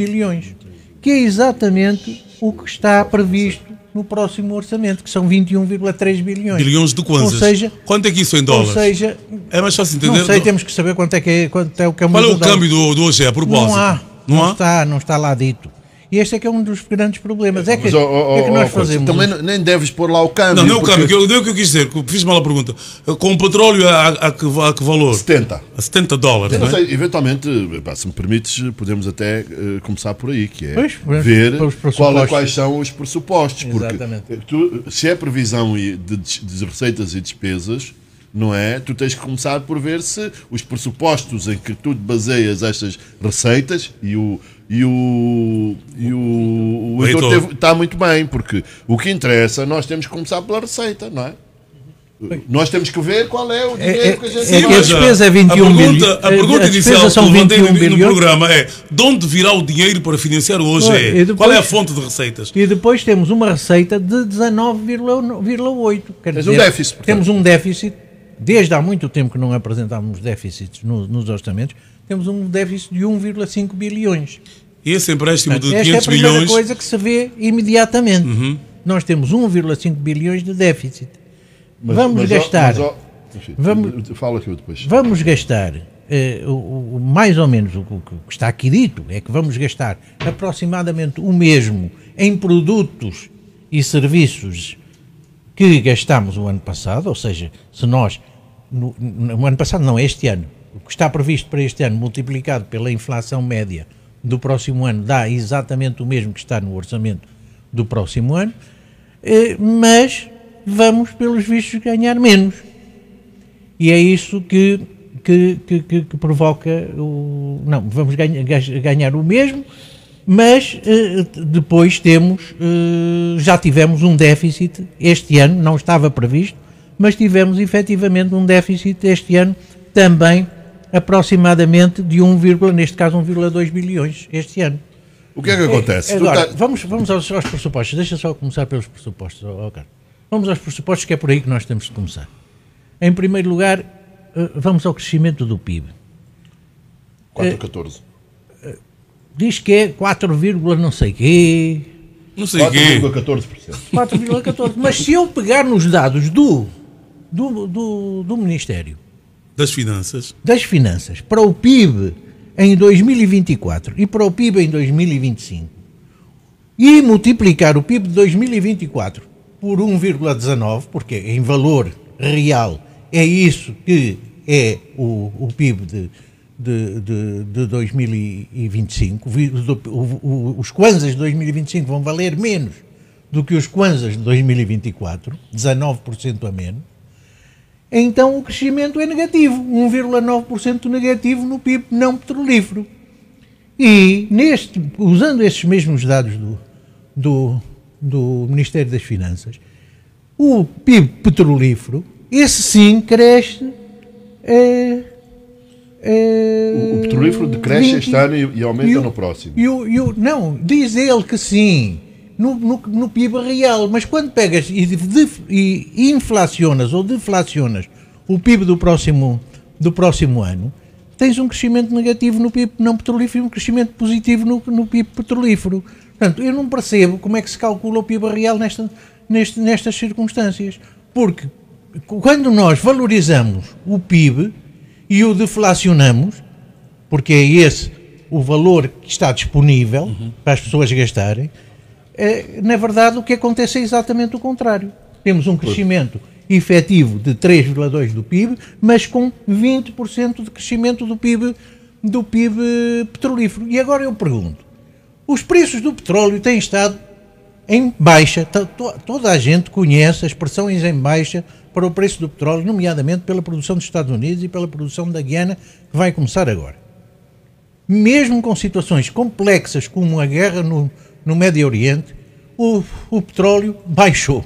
bilhões, que é exatamente o que está previsto no próximo orçamento, que são 21,3 bilhões. Bilhões de kwanzas. Ou seja, quanto é que isso é em dólares? Ou seja, é mais fácil entender. Não sei, temos que saber quanto é o câmbio. Qual é o câmbio do hoje, a propósito? Não está lá dito. E este é que é um dos grandes problemas. É que nós fazemos. Também nem deves pôr lá o câmbio. Não é o câmbio, que eu quis dizer, fiz mal a pergunta. Com o petróleo a que valor? 70. A 70 dólares. Não sei, eventualmente, se me permites, podemos até começar por aí, que é ver quais são os pressupostos. Porque se é previsão de receitas e despesas, não é? Tu tens que começar por ver se os pressupostos em que tu baseias estas receitas e o Heitor está muito bem, porque o que interessa, nós temos que começar pela receita, não é? Nós temos que ver qual é o dinheiro que a gente tem. A despesa é 21 bilhões. A pergunta inicial que eu levantei no programa é: de onde virá o dinheiro para financiar o hoje? Qual é a fonte de receitas? E depois temos uma receita de 19,8. Temos um déficit. Temos um déficit. Desde há muito tempo que não apresentávamos déficits nos orçamentos, temos um déficit de 1,5 bilhões. E esse empréstimo de 500 bilhões... Esta é a primeira bilhões... coisa que se vê imediatamente. Nós temos 1,5 bilhões de déficit. Vamos gastar... Fala aqui depois. Vamos gastar, mais ou menos o que está aqui dito, é que vamos gastar aproximadamente o mesmo em produtos e serviços que gastámos o ano passado, ou seja, se nós, no ano passado não, este ano, o que está previsto para este ano multiplicado pela inflação média do próximo ano dá exatamente o mesmo que está no orçamento do próximo ano, mas vamos, pelos vistos, ganhar menos. E é isso que provoca o... Não, vamos ganhar o mesmo, mas depois já tivemos um déficit este ano, não estava previsto, mas tivemos efetivamente um déficit este ano também aproximadamente de 1,2 bilhões este ano. O que é que acontece? Agora, vamos aos pressupostos. Deixa só começar pelos pressupostos, Carlos. Vamos aos pressupostos, que é por aí que nós temos de começar. Em primeiro lugar, vamos ao crescimento do PIB. 4,14. Diz que é 4, não sei quê. Não sei quê. 4,14%. 4,14%. Mas se eu pegar nos dados do Ministério das Finanças para o PIB em 2024 e para o PIB em 2025 e multiplicar o PIB de 2024 por 1,19, porque em valor real é isso que é o PIB de 2025, os kwanzas de 2025 vão valer menos do que os kwanzas de 2024, 19% a menos, então o crescimento é negativo, 1,9% negativo no PIB não petrolífero. E usando esses mesmos dados do Ministério das Finanças, o PIB petrolífero, esse sim cresce... o petrolífero decresce este ano e aumenta no próximo. Não, diz ele que sim, no PIB real, mas quando pegas e inflacionas ou deflacionas o PIB do próximo ano, tens um crescimento negativo no PIB não petrolífero e um crescimento positivo no PIB petrolífero. Portanto, eu não percebo como é que se calcula o PIB real nestas circunstâncias, porque quando nós valorizamos o PIB e o deflacionamos, porque é esse o valor que está disponível para as pessoas gastarem, na verdade o que acontece é exatamente o contrário. Temos um crescimento efetivo de 3,2% do PIB, mas com 20% de crescimento do PIB petrolífero. E agora eu pergunto, os preços do petróleo têm estado em baixa, toda a gente conhece as pressões em baixa para o preço do petróleo, nomeadamente pela produção dos Estados Unidos e pela produção da Guiana, que vai começar agora. Mesmo com situações complexas como a guerra no Médio Oriente, o petróleo baixou.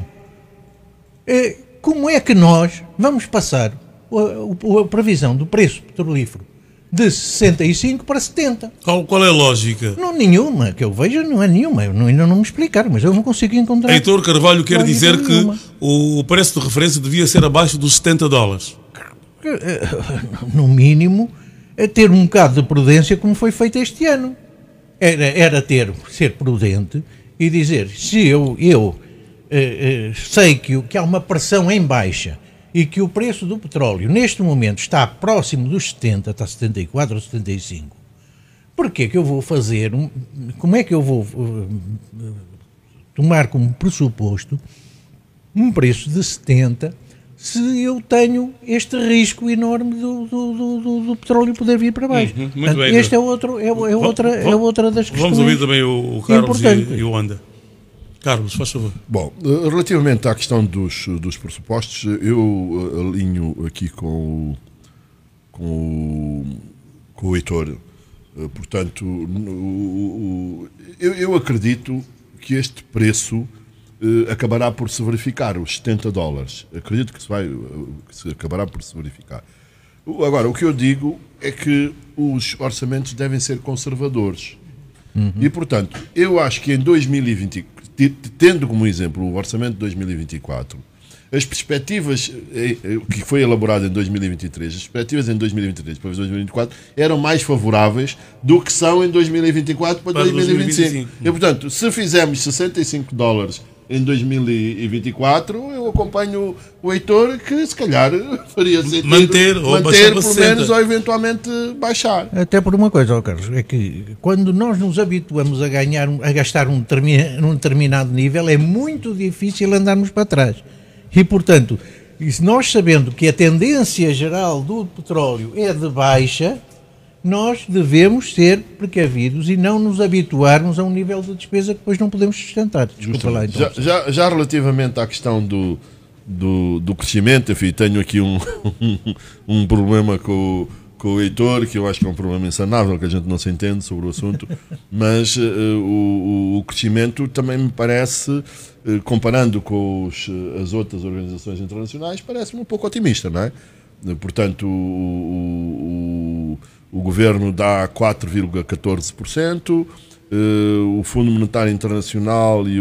Como é que nós vamos passar a previsão do preço petrolífero de 65 para 70? Qual é a lógica? Não, nenhuma, que eu vejo não é nenhuma, ainda não me explicaram, mas eu não consigo encontrar. Heitor Carvalho quer dizer que o preço de referência devia ser abaixo dos 70 dólares. No mínimo, ter um bocado de prudência como foi feito este ano. era ser prudente e dizer, se eu sei que há uma pressão em baixa e que o preço do petróleo neste momento está próximo dos 70, está 74 ou 75, porquê que eu vou fazer, como é que eu vou tomar como pressuposto um preço de 70 se eu tenho este risco enorme do petróleo poder vir para baixo? Muito bem. Este é outra das questões. Vamos ouvir também o Carlos e o Anda. Carlos, faz favor. Bom, relativamente à questão dos pressupostos, eu alinho aqui com o Heitor. Portanto, eu acredito que este preço acabará por se verificar, os $70. Acredito que se acabará por se verificar. Agora, o que eu digo é que os orçamentos devem ser conservadores. E, portanto, eu acho que em 2020, tendo como exemplo o orçamento de 2024, as perspectivas que foi elaborado em 2023, as perspectivas em 2023 para 2024 eram mais favoráveis do que são em 2024 para 2025. E, portanto, se fizermos $65 em 2024, eu acompanho o Heitor que se calhar faria sentido manter pelo menos, ou eventualmente baixar. Até por uma coisa, Carlos, é que quando nós nos habituamos a gastar num determinado nível, é muito difícil andarmos para trás. E, portanto, nós sabendo que a tendência geral do petróleo é de baixa, nós devemos ser precavidos e não nos habituarmos a um nível de despesa que depois não podemos sustentar. Desculpa lá, então. Já relativamente à questão do crescimento, enfim, tenho aqui um problema com o Heitor, que eu acho que é um problema insanável, que a gente não se entende sobre o assunto, mas o crescimento também me parece, comparando com as outras organizações internacionais, parece-me um pouco otimista, não é? Portanto, o governo dá 4,14%, o Fundo Monetário Internacional e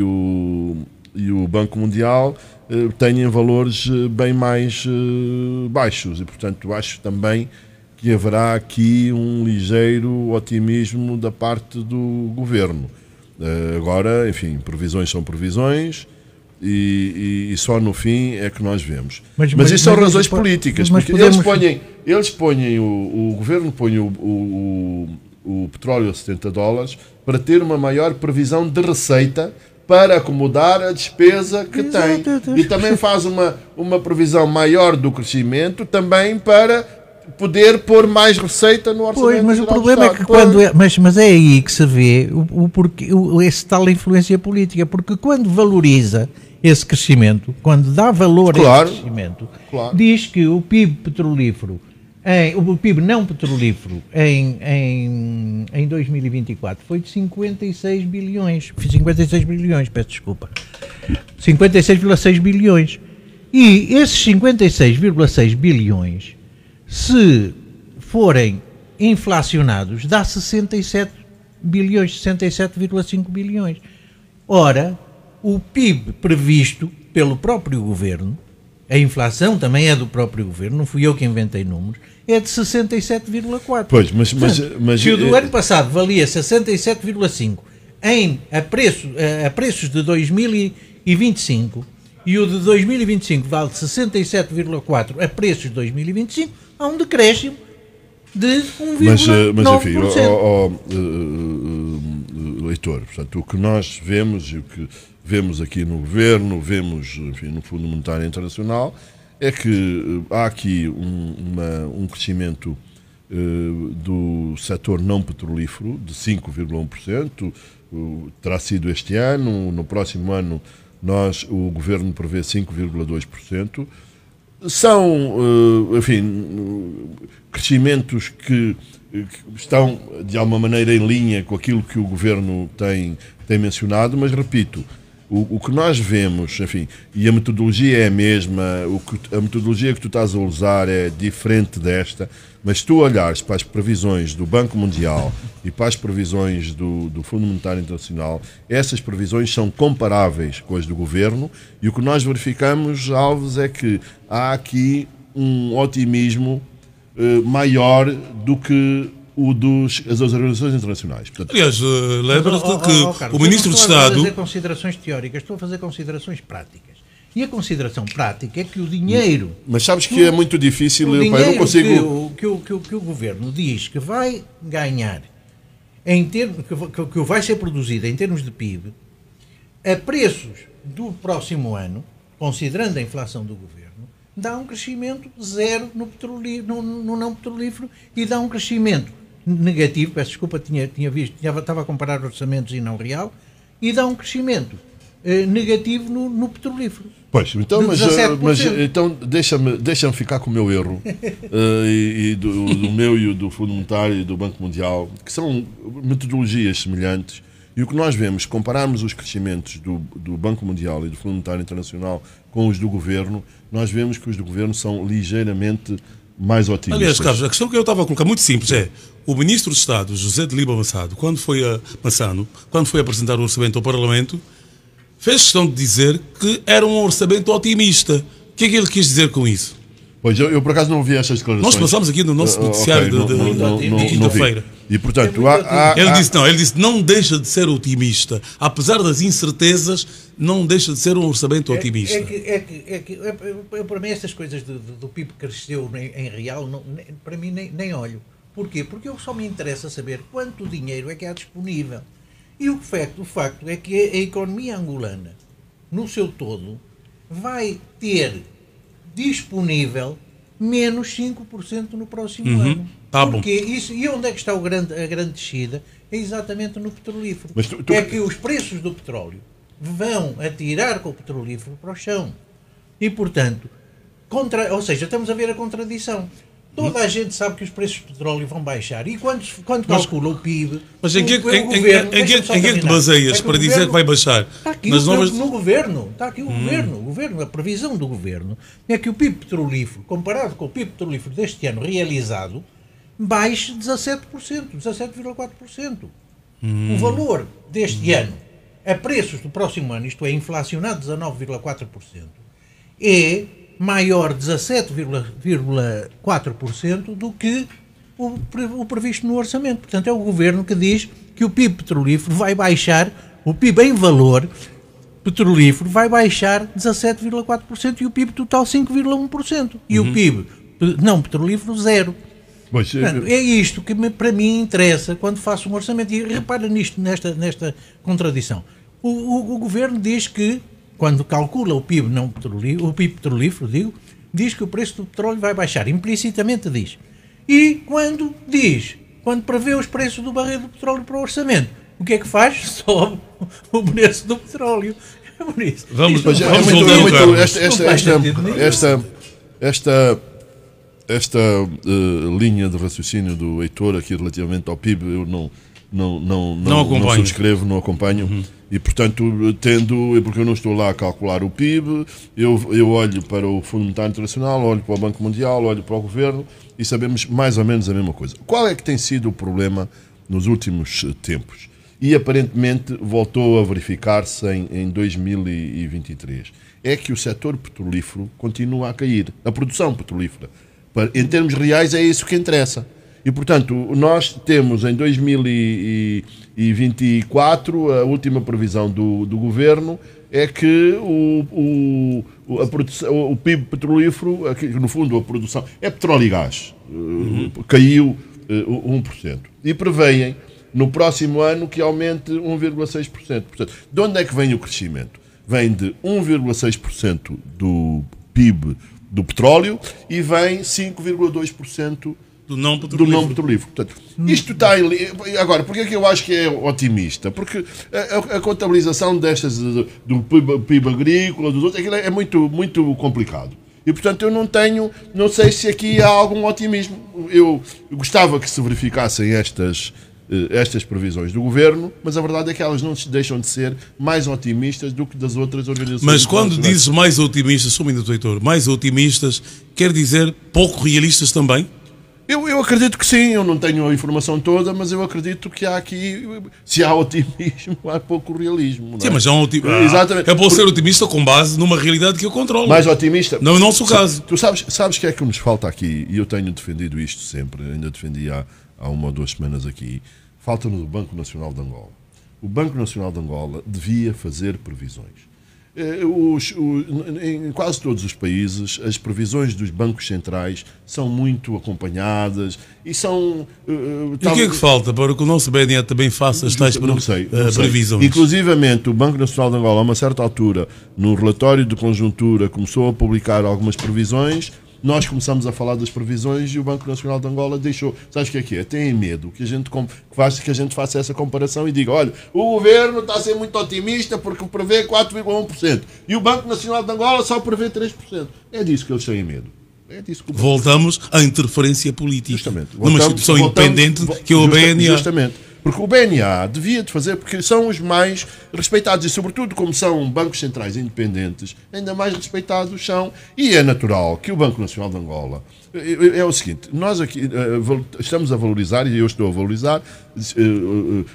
o Banco Mundial têm valores bem mais baixos e, portanto, acho também que haverá aqui um ligeiro otimismo da parte do governo. Agora, enfim, previsões são previsões. E só no fim é que nós vemos. Mas isso são razões políticas, porque eles põem o governo põe o petróleo a $70 para ter uma maior previsão de receita para acomodar a despesa que tem. E também faz uma previsão maior do crescimento também para poder pôr mais receita no orçamento. Pois, mas o problema é que mas é aí que se vê esse tal influência política, porque quando valoriza esse crescimento, quando dá valor a esse crescimento, diz que o PIB petrolífero, o PIB não petrolífero em 2024 foi de 56 bilhões, peço desculpa, 56,6 bilhões. E esses 56,6 bilhões, se forem inflacionados, dá 67 bilhões, 67,5 bilhões. Ora, o PIB previsto pelo próprio governo, a inflação também é do próprio governo, não fui eu que inventei números, é de 67,4. Pois, mas se o do ano passado valia 67,5 a preços de 2025 e o de 2025 vale 67,4 a preços de 2025, há um decréscimo de 1,9%. Mas enfim, Heitor, portanto, o que nós vemos e o que vemos aqui no governo, vemos, enfim, no Fundo Monetário Internacional, é que há aqui um crescimento do setor não petrolífero de 5,1%, terá sido este ano, no próximo ano o governo prevê 5,2%. São, enfim, crescimentos que estão, de alguma maneira, em linha com aquilo que o governo tem mencionado, mas, repito, o que nós vemos, enfim, e a metodologia é a mesma, a metodologia que tu estás a usar é diferente desta, mas se tu olhares para as previsões do Banco Mundial e para as previsões do Fundo Monetário Internacional, essas previsões são comparáveis com as do governo, e o que nós verificamos, Alves, é que há aqui um otimismo maior do que das organizações internacionais. Portanto, aliás, lembra-te que Carlos, o Ministro de Estado... Não estou a fazer considerações teóricas, estou a fazer considerações práticas. E a consideração prática é que o dinheiro... Mas sabes que é muito difícil... O dinheiro eu não consigo... que o Governo diz que vai ganhar, que vai ser produzido em termos de PIB, a preços do próximo ano, considerando a inflação do Governo, dá um crescimento zero no não petrolífero e dá um crescimento negativo, peço desculpa, estava a comparar orçamentos e não real, e dá um crescimento negativo no petrolífero. Pois, então, mas então deixa-me ficar com o meu erro e do meu e do Fundo Monetário e do Banco Mundial, que são metodologias semelhantes, e o que nós vemos, compararmos os crescimentos do Banco Mundial e do Fundo Monetário Internacional com os do Governo, nós vemos que os do Governo são ligeiramente mais otimistas. Aliás, Carlos, a questão que eu estava a colocar, muito simples, é o Ministro de Estado, José de Lima Massado, quando foi apresentar o orçamento ao Parlamento, fez questão de dizer que era um orçamento otimista. O que é que ele quis dizer com isso? Pois, eu por acaso não ouvi estas declarações. Nós passamos aqui no nosso noticiário de quinta-feira. E, portanto, ele disse, não deixa de ser otimista. Apesar das incertezas, não deixa de ser um orçamento otimista. Para mim, estas coisas do PIB que cresceu em real, para mim nem olho. Porquê? Porque só me interessa saber quanto dinheiro é que há disponível. E o facto é que a economia angolana, no seu todo, vai ter disponível menos 5% no próximo ano. Tá Porque isso, e onde é que está a grande descida? É exatamente no petrolífero. É que os preços do petróleo vão atirar com o petrolífero para o chão. E, portanto, ou seja, estamos a ver a contradição. Toda a gente sabe que os preços do petróleo vão baixar. E quando calcula o PIB... Mas em que te baseias para dizer que vai baixar? Está aqui no Governo. Está aqui o Governo. A previsão do Governo é que o PIB petrolífero, comparado com o PIB petrolífero deste ano realizado, baixe 17%, 17,4%. O valor deste ano, a preços do próximo ano, isto é, inflacionado 19,4%, é maior 17,4% do que o previsto no orçamento. Portanto, é o Governo que diz que o PIB petrolífero vai baixar, o PIB em valor petrolífero vai baixar 17,4% e o PIB total 5,1%. E o PIB não petrolífero, zero. Portanto, é isto que para mim interessa quando faço um orçamento. E repara nesta contradição. O Governo diz que, quando calcula o PIB petrolífero, diz que o preço do petróleo vai baixar. Implicitamente diz. E quando prevê os preços do barril do petróleo para o orçamento, o que é que faz? Sobe o preço do petróleo. É por isso. Esta linha de raciocínio do Heitor aqui relativamente ao PIB, eu não subscrevo, não acompanho. E, portanto, porque eu não estou lá a calcular o PIB, eu olho para o Fundo Monetário Internacional, olho para o Banco Mundial, olho para o Governo e sabemos mais ou menos a mesma coisa. Qual é que tem sido o problema nos últimos tempos? E, aparentemente, voltou a verificar-se em 2023. É que o setor petrolífero continua a cair. A produção petrolífera. Em termos reais, é isso que interessa. E, portanto, nós temos em 2024, a última previsão do Governo é que o PIB petrolífero, aqui, no fundo a produção, é petróleo e gás, caiu 1%. E preveem no próximo ano que aumente 1,6%. Portanto, de onde é que vem o crescimento? Vem de 1,6% do PIB do petróleo e vem 5,2% do não petrolífero. Portanto, isto está agora, porque é que eu acho que é otimista? Porque a contabilização destas do PIB agrícola, dos outros, aquilo é muito, muito complicado. E, portanto, eu não sei se aqui há algum otimismo. Eu gostava que se verificassem estas previsões do Governo, mas a verdade é que elas não deixam de ser mais otimistas do que das outras organizações. Mas quando dizes mais otimistas, só um minuto, Heitor, mais otimistas, quer dizer pouco realistas também? Eu acredito que sim, eu não tenho a informação toda, mas eu acredito que há aqui, se há otimismo, há pouco realismo. Não é? Sim, mas é um exatamente. É para ser otimista com base numa realidade que eu controlo. Mais otimista. Não é o nosso caso. Tu sabes que é que nos falta aqui, e eu tenho defendido isto sempre, ainda defendi há 1 ou 2 semanas aqui, falta-nos o Banco Nacional de Angola. O Banco Nacional de Angola devia fazer previsões. Em quase todos os países, as previsões dos bancos centrais são muito acompanhadas e são... E o que é que falta para que o nosso BNE também faça as tais previsões? Inclusivamente, o Banco Nacional de Angola, a uma certa altura, no relatório de conjuntura, começou a publicar algumas previsões. Nós começamos a falar das previsões e o Banco Nacional de Angola deixou. Sabes o que é? Tem medo que a gente faça essa comparação e diga, olha, o governo está a ser muito otimista porque prevê 4,1% e o Banco Nacional de Angola só prevê 3%. É disso que eles têm medo. É disso que voltamos à interferência política. Justamente. Numa instituição independente que é o BNA. Justamente. Porque o BNA devia de fazer, porque são os mais respeitados e, sobretudo, como são bancos centrais independentes, ainda mais respeitados são. E é natural que o Banco Nacional de Angola. É o seguinte, nós aqui estamos a valorizar, e eu estou a valorizar,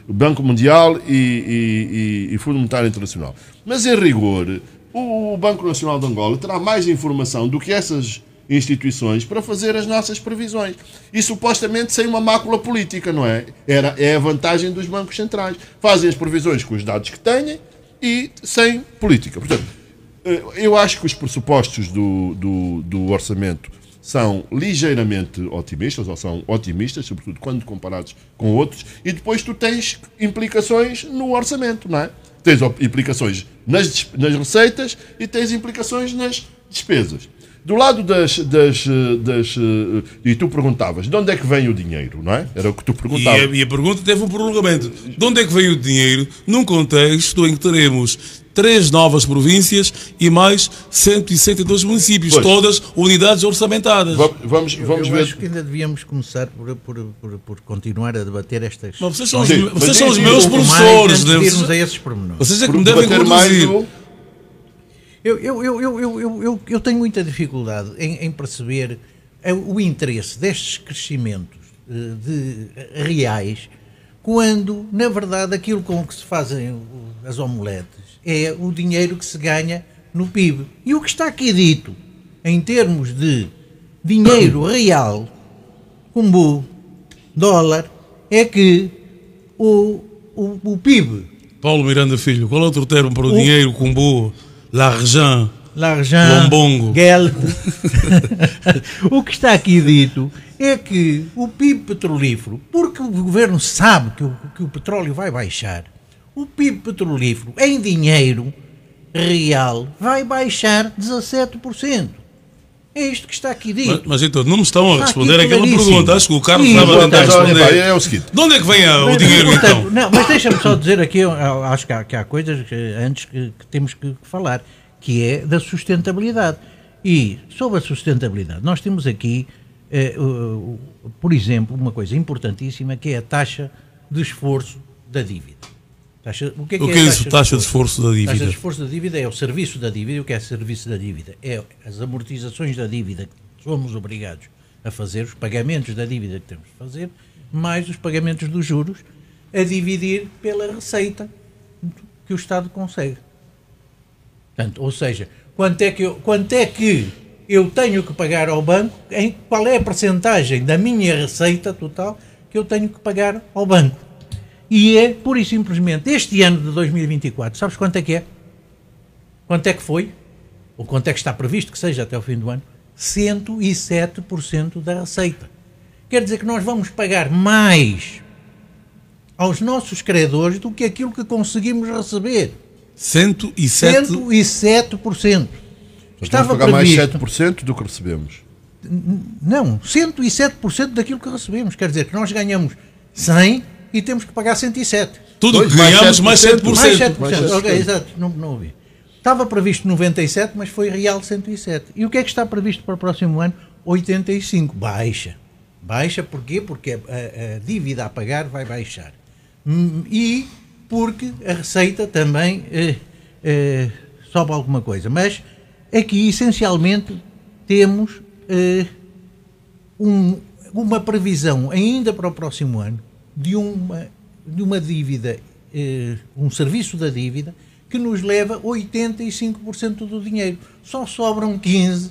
o Banco Mundial e Fundo Monetário Internacional. Mas, em rigor, o Banco Nacional de Angola terá mais informação do que essas instituições para fazer as nossas previsões. E supostamente sem uma mácula política, não é? É a vantagem dos bancos centrais. Fazem as previsões com os dados que têm e sem política. Portanto, eu acho que os pressupostos do orçamento são ligeiramente otimistas, ou são otimistas, sobretudo quando comparados com outros, e depois tu tens implicações no orçamento, não é? Tens implicações nas receitas e tens implicações nas despesas. Do lado e tu perguntavas, de onde é que vem o dinheiro, não é? Era o que tu perguntavas. E a pergunta teve um prolongamento. De onde é que vem o dinheiro num contexto em que teremos 3 novas províncias e mais 162 municípios, pois, todas unidades orçamentadas. Vamos eu ver. Acho que ainda devíamos começar por continuar a debater estas... Mas vocês são os meus professores. Irmos a esses pormenores. Vocês é que me devem conduzir. Eu tenho muita dificuldade em perceber o interesse destes crescimentos reais, quando, na verdade, aquilo com que se fazem as omeletes é o dinheiro que se ganha no PIB. E o que está aqui dito, em termos de dinheiro real, como dólar, é que o PIB... Paulo Miranda Filho, qual é outro termo para o dinheiro, cumbu? L'argent, lombongo. Gel. O que está aqui dito é que o PIB petrolífero, porque o governo sabe que o petróleo vai baixar, o PIB petrolífero em dinheiro real vai baixar 17%. É isto que está aqui dito. Mas então, não me estão a responder aquela pergunta. Acho que o Carlos estava a tentar responder. É o seguinte. De onde é que vem o dinheiro, então? Não, mas deixa-me só dizer aqui, acho que há coisas antes que temos que falar, que é da sustentabilidade. E sobre a sustentabilidade, nós temos aqui, por exemplo, uma coisa importantíssima, que é a taxa de esforço da dívida. O que é isso, taxa de esforço da dívida? A taxa de esforço da dívida é o serviço da dívida. O que é serviço da dívida? É as amortizações da dívida que somos obrigados a fazer, os pagamentos da dívida que temos de fazer, mais os pagamentos dos juros, a dividir pela receita que o Estado consegue. Portanto, ou seja, quanto é que eu tenho que pagar ao banco, qual é a percentagem da minha receita total que eu tenho que pagar ao banco. E é, pura e simplesmente, este ano de 2024, sabes quanto é que é? Quanto é que foi? Ou quanto é que está previsto que seja até o fim do ano? 107% da receita. Quer dizer que nós vamos pagar mais aos nossos credores do que aquilo que conseguimos receber. 107%. Estava pagar mais 7% do que recebemos. Não, 107% daquilo que recebemos. Quer dizer que nós ganhamos 100 e temos que pagar 107. Tudo que ganhamos mais 7%. Mais 7%. Ok, exato, não ouvi. Estava previsto 97, mas foi real 107. E o que é que está previsto para o próximo ano? 85. Baixa. Baixa porquê? Porque a dívida a pagar vai baixar. E porque a receita também sobe alguma coisa. Mas aqui, essencialmente, temos uma previsão ainda para o próximo ano de uma dívida, um serviço da dívida, que nos leva 85% do dinheiro. Só sobram 15%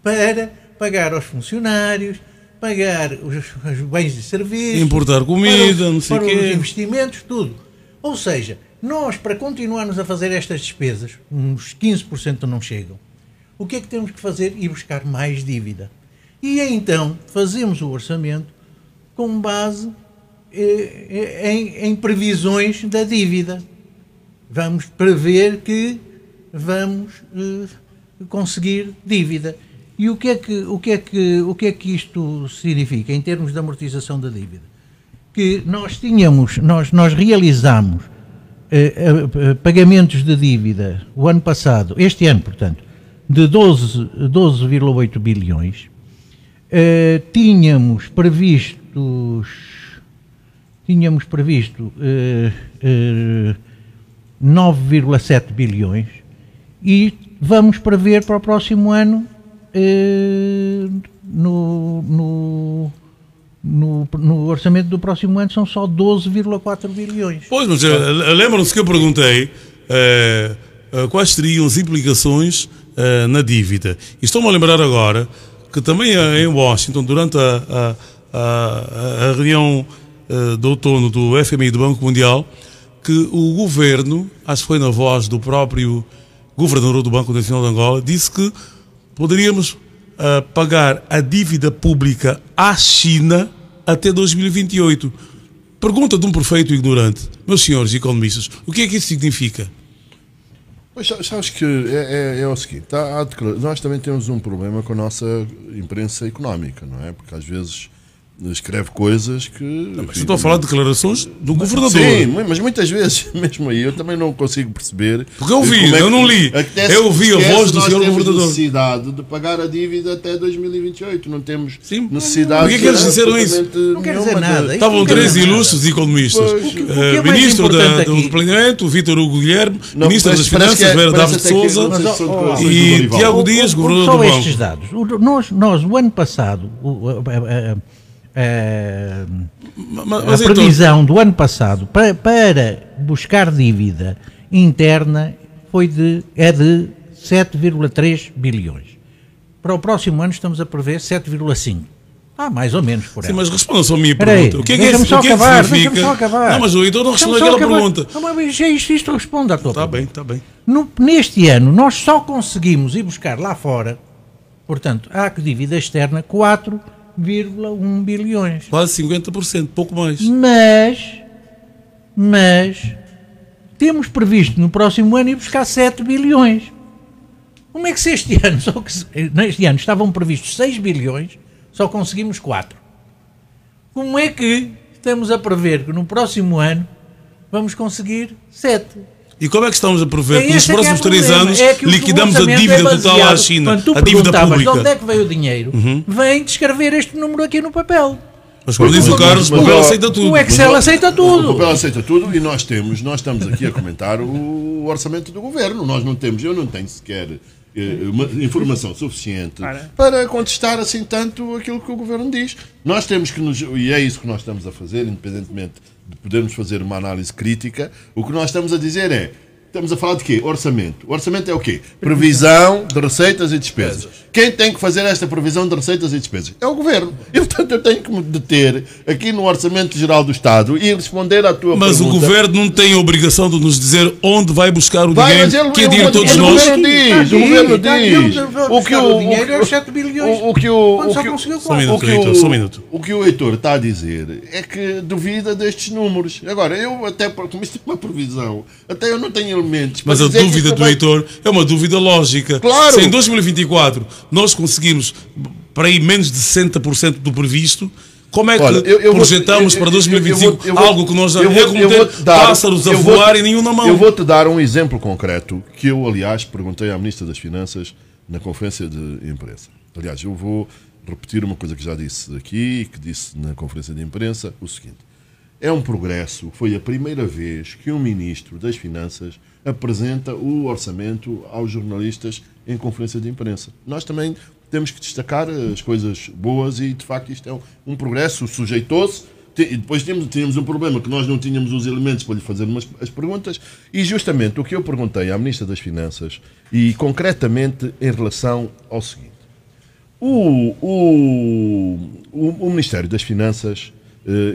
para pagar aos funcionários, pagar os bens e serviços, importar comida, não sei para quê, os investimentos, tudo. Ou seja, nós, para continuarmos a fazer estas despesas, uns 15% não chegam. O que é que temos que fazer? Ir buscar mais dívida. E então fazemos o orçamento com base em previsões da dívida. Vamos prever que vamos conseguir dívida. E o que é que isto significa em termos de amortização da dívida? Que nós realizamos pagamentos de dívida o ano passado, este ano, portanto, de 12,8 bilhões. Tínhamos previsto 9,7 bilhões e vamos prever para o próximo ano no orçamento do próximo ano são só 12,4 bilhões. Pois, mas lembram-se que eu perguntei quais seriam as implicações na dívida. E estou-me a lembrar agora que também em Washington, durante a reunião de outono do FMI, do Banco Mundial, que o governo, acho que foi na voz do próprio governador do Banco Nacional de Angola, disse que poderíamos pagar a dívida pública à China até 2028. Pergunta de um perfeito ignorante. Meus senhores economistas, o que é que isso significa? Pois, sabes que é o seguinte, nós também temos um problema com a nossa imprensa económica, não é? Porque às vezes escreve coisas que... Não, mas estou a falar de declarações do governador. Sim, mas muitas vezes, mesmo aí, eu também não consigo perceber... Porque eu vi, eu não li. Eu ouvi a voz do senhor governador. Nós temos necessidade de pagar a dívida até 2028. Não temos necessidade... Por que é que eles disseram isso? Não quer dizer nada. Estavam três ilustres economistas. Ministro do Planeamento, o Vítor Hugo Guilherme, Ministro das Finanças, Vera Daves de Sousa e Tiago Dias, governador do Banco. Só estes dados. Nós, o ano passado... a previsão do ano passado para buscar dívida interna é de 7,3 bilhões. Para o próximo ano estamos a prever 7,5. Mais ou menos por aí. Sim, mas responda só a minha pergunta. O que é que isso significa? Não, mas o Heitor não respondeu aquela pergunta. Não, mas isto responde à tua pergunta. Está bem. Neste ano, nós só conseguimos ir buscar lá fora, portanto, a dívida externa 4,1 bilhões. Quase 50%, pouco mais. Mas temos previsto no próximo ano ir buscar 7 bilhões. Como é que se neste ano estavam previstos 6 bilhões, só conseguimos 4? Como é que estamos a prever que no próximo ano vamos conseguir 7? E como é que estamos a prever que nos próximos 3 anos liquidamos a dívida total à China, a dívida pública? De onde é que veio o dinheiro? Vem descrever este número aqui no papel. Mas como diz o Carlos, o papel aceita tudo. O Excel aceita tudo. O papel aceita tudo e nós estamos aqui a comentar o orçamento do governo. Eu não tenho sequer uma informação suficiente para contestar assim tanto aquilo que o governo diz. Nós temos que e é isso que nós estamos a fazer, independentemente de podermos fazer uma análise crítica, o que nós estamos a dizer estamos a falar de quê? Orçamento. O orçamento é o quê? Previsão de receitas e despesas. Quem tem que fazer esta previsão de receitas e despesas? É o governo. E, portanto, eu tenho que me deter aqui no Orçamento Geral do Estado e responder à tua pergunta. Mas o governo não tem a obrigação de nos dizer onde vai buscar o dinheiro, que é dinheiro de todos nós. O governo diz. O dinheiro é os 7 bilhões. Só um minuto. O que o Heitor está a dizer é que duvida destes números. Agora, eu até, como isto é uma previsão, até eu não tenho elementos. Mas a dúvida do Heitor é uma dúvida lógica. Claro. Se em 2024 nós conseguimos para aí menos de 60% do previsto, como é que projetamos para 2025 algo que nós já pássaros a voar e nenhum na mão? Eu vou-te dar um exemplo concreto que eu, aliás, perguntei à Ministra das Finanças na conferência de imprensa. Aliás, eu vou repetir uma coisa que já disse aqui e que disse na conferência de imprensa, o seguinte. É um progresso, foi a primeira vez que um Ministro das Finanças apresenta o orçamento aos jornalistas em conferência de imprensa. Nós também temos que destacar as coisas boas e, de facto, isto é um progresso, sujeitou-se. E depois tínhamos um problema, que nós não tínhamos os elementos para lhe fazer as perguntas, e justamente o que eu perguntei à Ministra das Finanças, e concretamente em relação ao seguinte. O Ministério das Finanças,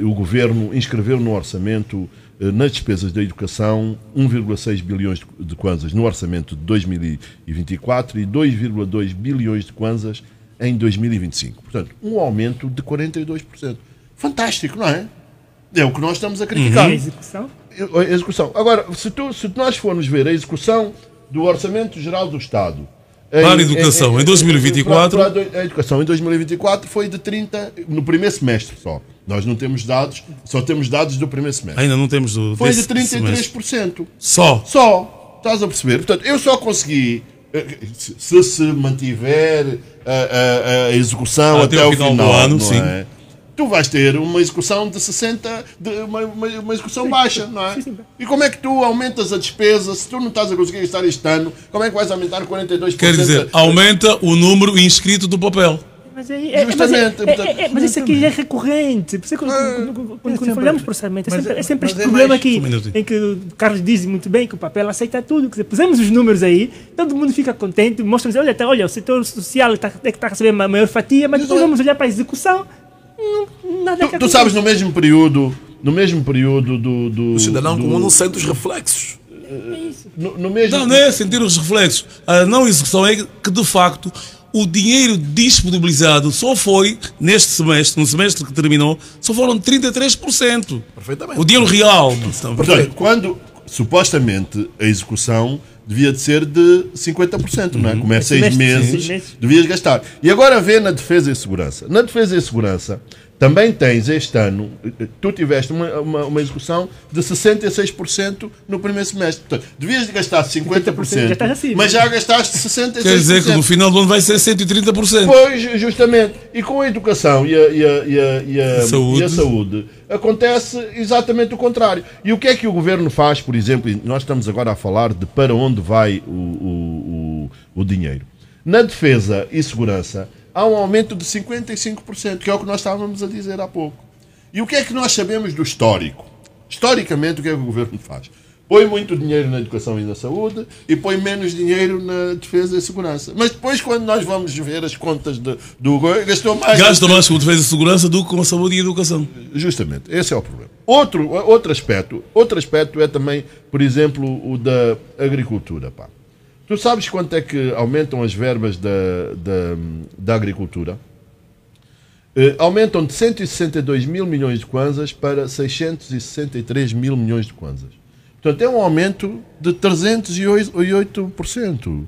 o Governo, inscreveu no orçamento, nas despesas da educação, 1,6 bilhões de kwanzas no orçamento de 2024 e 2,2 bilhões de kwanzas em 2025. Portanto, um aumento de 42%. Fantástico, não é? É o que nós estamos a criticar. A execução? A execução. Agora, se nós formos ver a execução do Orçamento Geral do Estado para a educação em 2024... A educação em 2024 foi de 30%, no primeiro semestre só. Nós não temos dados, só temos dados do primeiro semestre. Ainda não temos do foi de 33%. Só? Só. Estás a perceber? Portanto, eu só consegui, se mantiver a execução até o final do ano, sim. É? Tu vais ter uma execução de 60%, uma execução baixa, não é? E como é que tu aumentas a despesa, se tu não estás a conseguir gastar este ano, como é que vais aumentar 42%? Quer dizer, aumenta o número inscrito do papel. Mas isso aqui é recorrente. Quando falamos para o orçamento, é sempre este problema aqui, em que o Carlos diz muito bem que o papel aceita tudo. Quer dizer, pusemos os números aí, todo mundo fica contente, mostra-nos, olha, o setor social está a receber uma maior fatia, mas depois vamos olhar para a execução. Tu sabes, no mesmo período do... O cidadão comum não sente os reflexos. Não é sentir os reflexos. A não execução é que, de facto, o dinheiro disponibilizado só foi, neste semestre, no semestre que terminou, só foram 33%. Perfeitamente. O dinheiro real. Portanto, quando, supostamente, a execução devia de ser de 50%, não é? Como é 6 meses, devias gastar. E agora vê na Defesa e Segurança. Na Defesa e Segurança, também tens este ano, tu tiveste uma execução de 66% no primeiro semestre. Portanto, devias gastar 50%, mas já gastaste 66%. Quer dizer que no final do ano vai ser 130%. Pois, justamente. E com a educação e a saúde, acontece exatamente o contrário. E o que é que o Governo faz, por exemplo, e nós estamos agora a falar de para onde vai o dinheiro. Na Defesa e Segurança, há um aumento de 55%, que é o que nós estávamos a dizer há pouco. E o que é que nós sabemos do histórico? Historicamente, o que é que o Governo faz? Põe muito dinheiro na educação e na saúde e põe menos dinheiro na defesa e segurança. Mas depois, quando nós vamos ver as contas do governo, gastou mais... Gasta mais com a defesa e segurança do que com a saúde e a educação. Justamente, esse é o problema. Outro aspecto é também, por exemplo, o da agricultura, pá. Tu sabes quanto é que aumentam as verbas da agricultura? Aumentam de 162 mil milhões de kwanzas para 663 mil milhões de kwanzas. Portanto, é um aumento de 308%.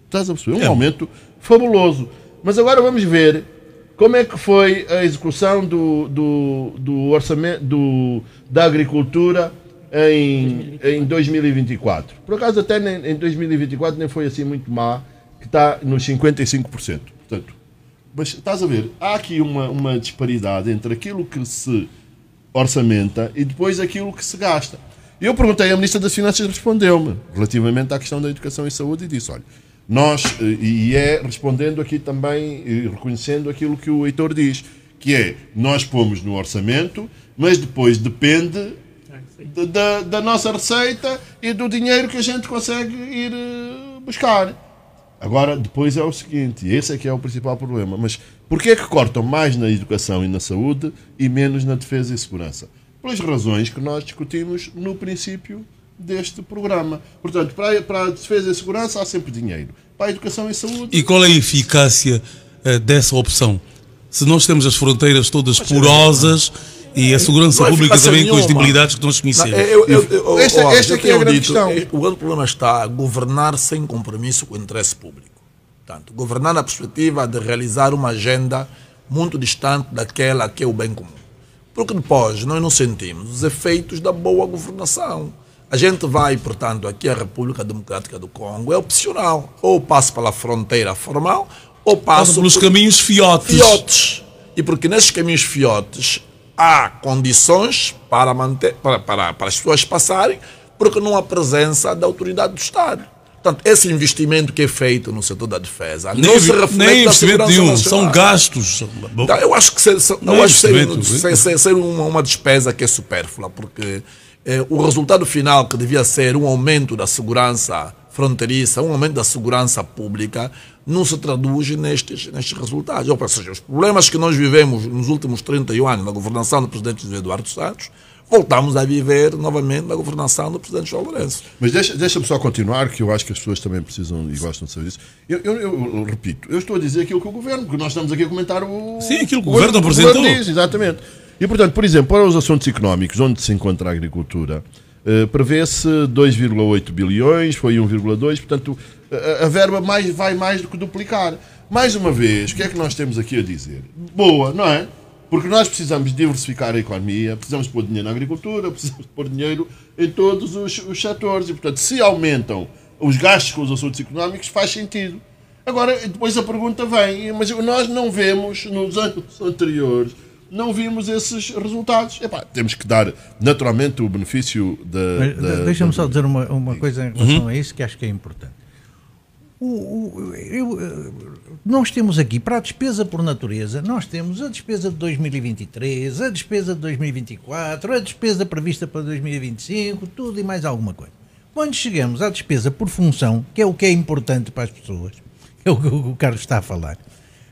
Estás a perceber? É um aumento fabuloso. Mas agora vamos ver como é que foi a execução do orçamento da agricultura em 2024. Por acaso, até em 2024 nem foi assim muito má, que está nos 55%. Portanto, mas estás a ver, há aqui uma disparidade entre aquilo que se orçamenta e depois aquilo que se gasta. Eu perguntei à Ministra das Finanças e respondeu-me relativamente à questão da educação e saúde e disse, olha, nós, e é respondendo aqui também, reconhecendo aquilo que o Heitor diz, que é, nós pomos no orçamento, mas depois depende da nossa receita e do dinheiro que a gente consegue ir buscar. Agora, depois é o seguinte, esse é que é o principal problema, mas porquê é que cortam mais na educação e na saúde e menos na defesa e segurança? Pelas razões que nós discutimos no princípio deste programa. Portanto, para a defesa e segurança há sempre dinheiro. Para a educação e saúde... E qual é a eficácia dessa opção? Se nós temos as fronteiras todas porosas e a segurança pública também com as debilidades que nós conhecemos. Esta aqui é a grande questão. O grande problema está a governar sem compromisso com o interesse público. Portanto, governar na perspectiva de realizar uma agenda muito distante daquela que é o bem comum. Porque depois nós não sentimos os efeitos da boa governação. A gente vai, portanto, aqui a República Democrática do Congo é opcional. Ou passo pela fronteira formal, ou passo pelos caminhos fiotes. E porque nesses caminhos fiotes há condições para as pessoas passarem, porque não há presença da autoridade do Estado. Portanto, esse investimento que é feito no setor da defesa não se reflete nem investimento nenhum, são gastos. Então, eu acho que ser uma despesa que é supérflua, porque o resultado final, que devia ser um aumento da segurança fronteiriça, um aumento da segurança pública, não se traduz nestes resultados. Ou seja, os problemas que nós vivemos nos últimos 31 anos na governação do presidente José Eduardo Santos, voltamos a viver novamente na governação do presidente João Lourenço. Mas deixa-me só continuar, que eu acho que as pessoas também precisam e gostam de saber isso. Eu repito, eu estou a dizer aquilo que o governo, porque nós estamos aqui a comentar o... Sim, aquilo que o governo apresentou. Diz, exatamente. E, portanto, por exemplo, para os assuntos económicos, onde se encontra a agricultura, prevê-se 2,8 bilhões, foi 1,2, portanto, a verba vai mais do que duplicar. Mais uma vez, o que é que nós temos aqui a dizer? Boa, não é? Porque nós precisamos diversificar a economia, precisamos pôr dinheiro na agricultura, precisamos pôr dinheiro em todos os setores. E, portanto, se aumentam os gastos com os assuntos económicos, faz sentido. Agora, depois a pergunta vem, mas nós não vemos, nos anos anteriores, não vimos esses resultados. Epá, temos que dar, naturalmente, o benefício da... Deixa-me só dizer uma coisa em relação a isso, que acho que é importante. Nós temos aqui, para a despesa por natureza, nós temos a despesa de 2023, a despesa de 2024, a despesa prevista para 2025, tudo e mais alguma coisa. Quando chegamos à despesa por função, que é o que é importante para as pessoas, é o que o Carlos está a falar,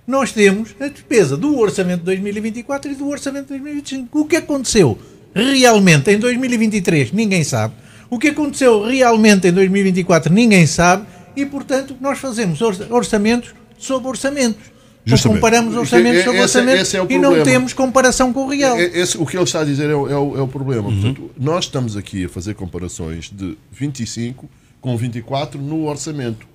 nós temos a despesa do orçamento de 2024 e do orçamento de 2025. O que aconteceu realmente em 2023, ninguém sabe. O que aconteceu realmente em 2024, ninguém sabe. E, portanto, nós fazemos orçamentos sobre orçamentos. Justamente. Comparamos orçamentos sobre orçamentos e não temos comparação com o real. O que ele está a dizer é o problema. Portanto, nós estamos aqui a fazer comparações de 25 com 24 no orçamento.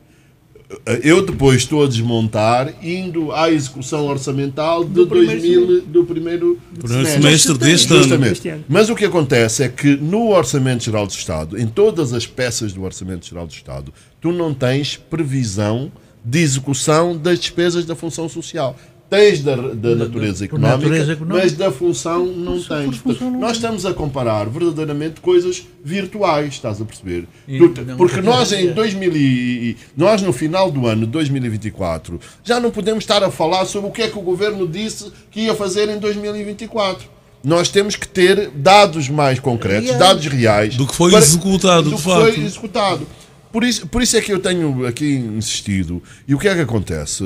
Eu depois estou a desmontar, indo à execução orçamental do primeiro semestre deste ano. Mas o que acontece é que no Orçamento Geral do Estado, em todas as peças do Orçamento Geral do Estado, tu não tens previsão de execução das despesas da função social. Tens da natureza económica, mas da função não tens. Nós estamos a comparar verdadeiramente coisas virtuais, estás a perceber? Porque nós nós no final do ano de 2024 já não podemos estar a falar sobre o que é que o governo disse que ia fazer em 2024. Nós temos que ter dados mais concretos, dados reais. Do que foi executado, de fato. Por isso é que eu tenho aqui insistido. E o que é que acontece,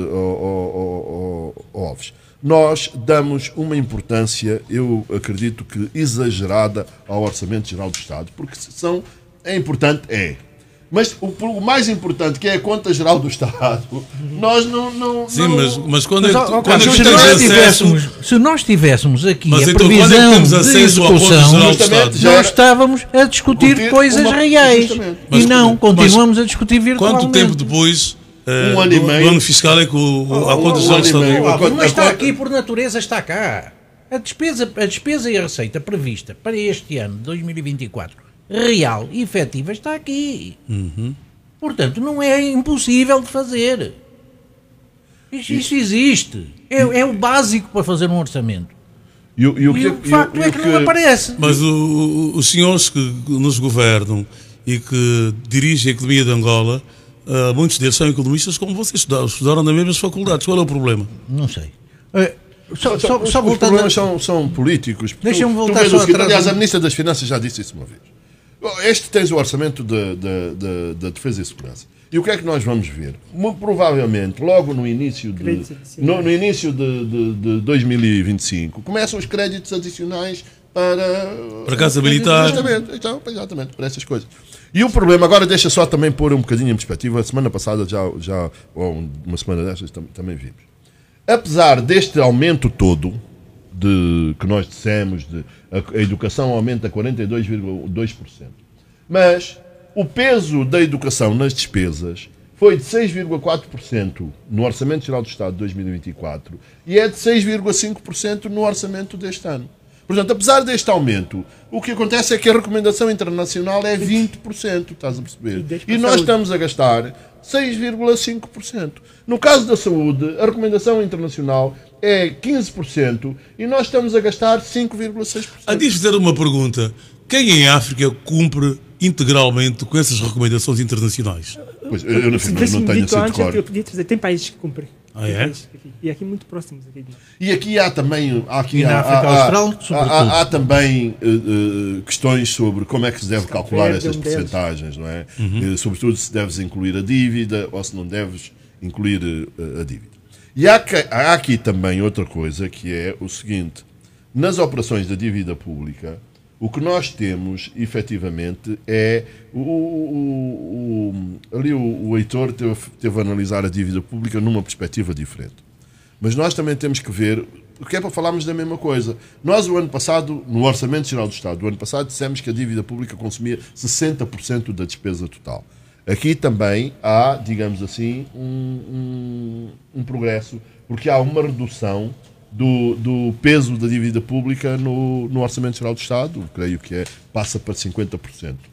Alves? Nós damos uma importância, eu acredito que exagerada, ao Orçamento Geral do Estado, porque é importante, mas o mais importante, que é a Conta Geral do Estado, nós não... Sim, mas quando se nós tivéssemos aqui a previsão de execução, nós estávamos a discutir coisas reais. E não, continuamos a discutir virtualmente. Quanto tempo depois... um ano e meio. O ano fiscal é que a Conta Geral do Estado... Mas está aqui por natureza, está cá. A despesa e a receita prevista para este ano, 2024, real e efetiva, está aqui. Portanto, não é impossível de fazer. Isto existe. É o básico para fazer um orçamento. E o facto é que não aparece. Mas os senhores que nos governam e que dirigem a economia de Angola, muitos deles são economistas como vocês, estudaram nas mesmas faculdades. Qual é o problema? Não sei. Os problemas são políticos. Deixa-me voltar só atrás. Aliás, a Ministra das Finanças já disse isso uma vez. Tens o orçamento da Defesa e Segurança. E o que é que nós vamos ver? Muito provavelmente, logo no início de 2025, começam os créditos adicionais para Casa Militar. Exatamente, para essas coisas. E o problema, agora deixa só também pôr um bocadinho em perspectiva, a semana passada, ou uma semana destas, também vimos. Apesar deste aumento todo, que nós dissemos, a educação aumenta 42,2%. Mas o peso da educação nas despesas foi de 6,4% no Orçamento Geral do Estado de 2024 e é de 6,5% no orçamento deste ano. Portanto, apesar deste aumento, o que acontece é que a recomendação internacional é 20%, estás a perceber? E nós estamos a gastar 6,5%. No caso da saúde, a recomendação internacional é 15% e nós estamos a gastar 5,6%. Antes de fazer uma pergunta, quem em África cumpre integralmente com essas recomendações internacionais? Pois, eu não tenho esse decoro. Eu podia trazer, tem países que cumprem. Ah, é? E aqui muito próximos. E aqui há também... Há também questões sobre como é que se deve calcular estas percentagens, não é? Sobretudo se deves incluir a dívida ou se não deves incluir a dívida. E há aqui também outra coisa, que é o seguinte: nas operações da dívida pública, o que nós temos, efetivamente, é... Ali o Heitor teve a analisar a dívida pública numa perspectiva diferente. Mas nós também temos que ver, porque é para falarmos da mesma coisa. Nós, o ano passado, no Orçamento Geral do Estado, do ano passado, dissemos que a dívida pública consumia 60% da despesa total. Aqui também há, digamos assim, um progresso, porque há uma redução do peso da dívida pública no Orçamento Geral do Estado, creio que passa para 50%. O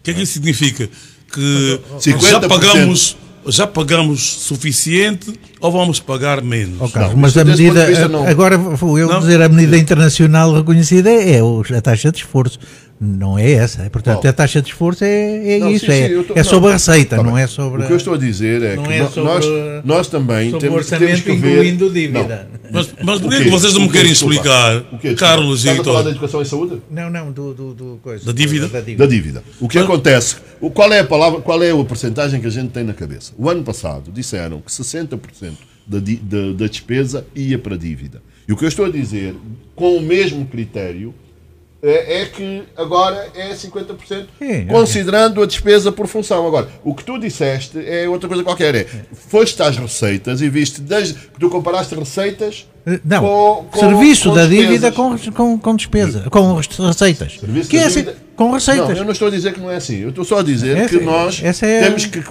que é que isso significa? Que 50%... já pagamos suficiente ou vamos pagar menos? Oh, Carlos, mas a medida, agora vou eu dizer, a medida internacional reconhecida é a taxa de esforço. Não é essa. Portanto, a taxa de esforço é isso. É sobre a receita, não é sobre... O que eu estou a dizer é que nós também temos que ver... incluindo dívida. Mas por que vocês não me querem explicar, Carlos e Heitor? Estás a falar da educação e saúde? Não, da dívida. Da dívida. O que acontece... Qual é a percentagem que a gente tem na cabeça? O ano passado disseram que 60% da despesa ia para a dívida. E o que eu estou a dizer, com o mesmo critério... é que agora é 50%, considerando a despesa por função. Agora, o que tu disseste é outra coisa qualquer. Foste às receitas e viste, desde que tu comparaste receitas com serviço da dívida com despesa, com receitas. Que é assim, com receitas. Não, eu não estou a dizer que não é assim. Eu estou só a dizer que nós temos que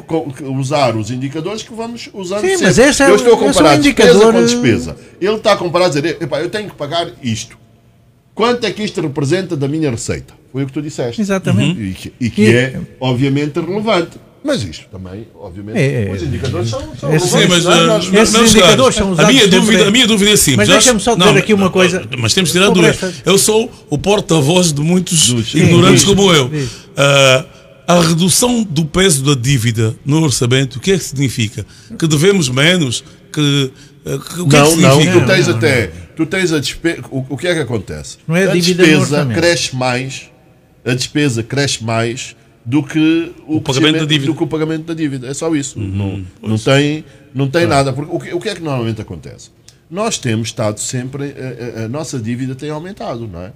usar os indicadores que vamos usando sempre. Mas eu estou a comparar despesa com despesa. Ele está a comparar, a dizer, eu tenho que pagar isto. Quanto é que isto representa da minha receita? Foi o que tu disseste. Exatamente. E que é, obviamente, relevante. Mas isto também, obviamente, os indicadores são relevantes. Esses indicadores são usados a minha dúvida é simples. Mas deixa-me só dizer aqui uma coisa. Mas temos que tirar a dúvida. Eu sou o porta-voz de muitos ignorantes como eu. A redução do peso da dívida no orçamento, o que é que significa? Que devemos menos? Tu tens a despesa. O que é que acontece? Não é a despesa cresce mais do que o pagamento da dívida. É só isso. Não tem nada. Porque o que é que normalmente acontece? Nós temos estado sempre. A nossa dívida tem aumentado, não é?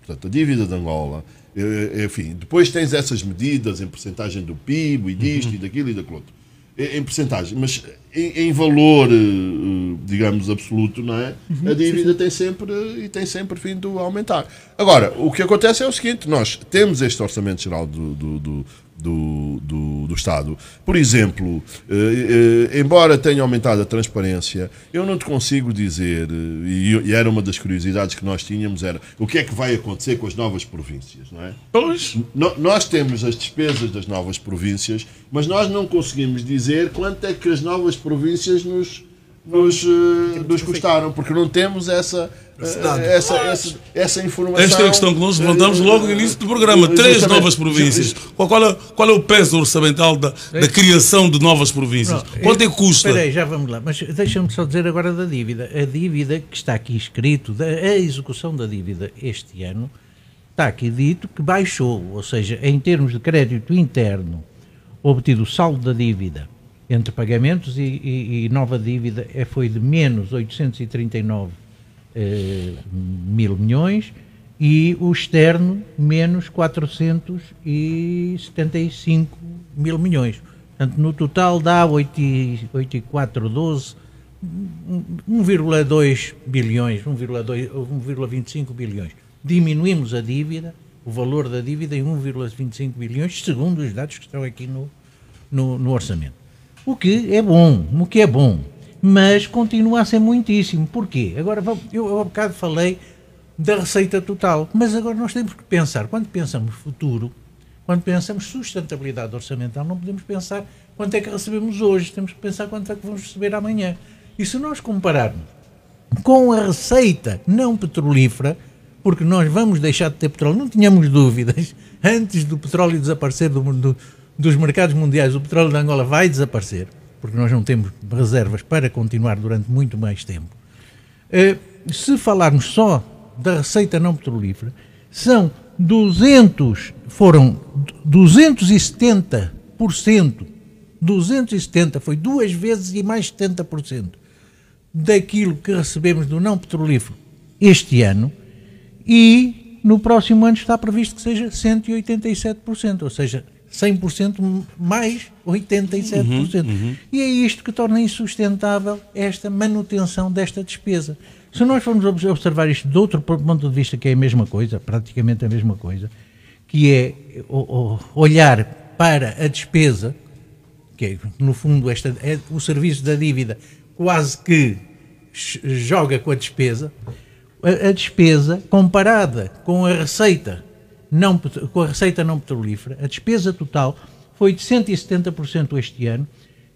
Portanto, a dívida de Angola. Enfim, depois tens essas medidas em percentagem do PIB e disto e daquilo e daquilo outro. Em percentagem, mas em valor, digamos, absoluto, não é? A dívida tem sempre vindo a aumentar. Agora, o que acontece é o seguinte: nós temos este Orçamento Geral do Estado. Por exemplo, embora tenha aumentado a transparência, eu não te consigo dizer, e era uma das curiosidades que nós tínhamos, era o que é que vai acontecer com as novas províncias, não é? Pois. Nós temos as despesas das novas províncias, mas nós não conseguimos dizer quanto é que as novas províncias nos custaram, porque não temos essa informação. Esta é a questão que nós levantamos logo no início do programa. 3 novas províncias. Qual é o peso orçamental da criação de novas províncias? Quanto é que custa? Espera aí, já vamos lá. Mas deixa-me só dizer agora da dívida. A dívida que está aqui escrito, a execução da dívida este ano, está aqui dito que baixou. Ou seja, em termos de crédito interno, obtido o saldo da dívida entre pagamentos e nova dívida foi de menos 839 mil milhões e o externo menos 475 mil milhões. Portanto, no total dá 8,412, 1,2 bilhões, 1,25 bilhões. Diminuímos a dívida, o valor da dívida em 1,25 bilhões, segundo os dados que estão aqui no orçamento. O que é bom, mas continua a ser muitíssimo. Porquê? Agora, eu há bocado falei da receita total, mas agora nós temos que pensar, quando pensamos futuro, quando pensamos sustentabilidade orçamental, não podemos pensar quanto é que recebemos hoje, temos que pensar quanto é que vamos receber amanhã. E se nós compararmos com a receita não petrolífera, porque nós vamos deixar de ter petróleo, não tínhamos dúvidas, antes do petróleo desaparecer dos mercados mundiais, o petróleo de Angola vai desaparecer, porque nós não temos reservas para continuar durante muito mais tempo. Se falarmos só da receita não petrolífera, foram 270%, 270, foi 2 vezes e mais 70% daquilo que recebemos do não petrolífero este ano, e no próximo ano está previsto que seja 187%, ou seja, 100% mais 87%. E é isto que torna insustentável esta manutenção desta despesa. Se nós formos observar isto de outro ponto de vista, que é a mesma coisa, praticamente a mesma coisa, que é olhar para a despesa, que é, no fundo, o serviço da dívida quase que joga com a despesa comparada com a receita não petrolífera, a despesa total foi de 170% este ano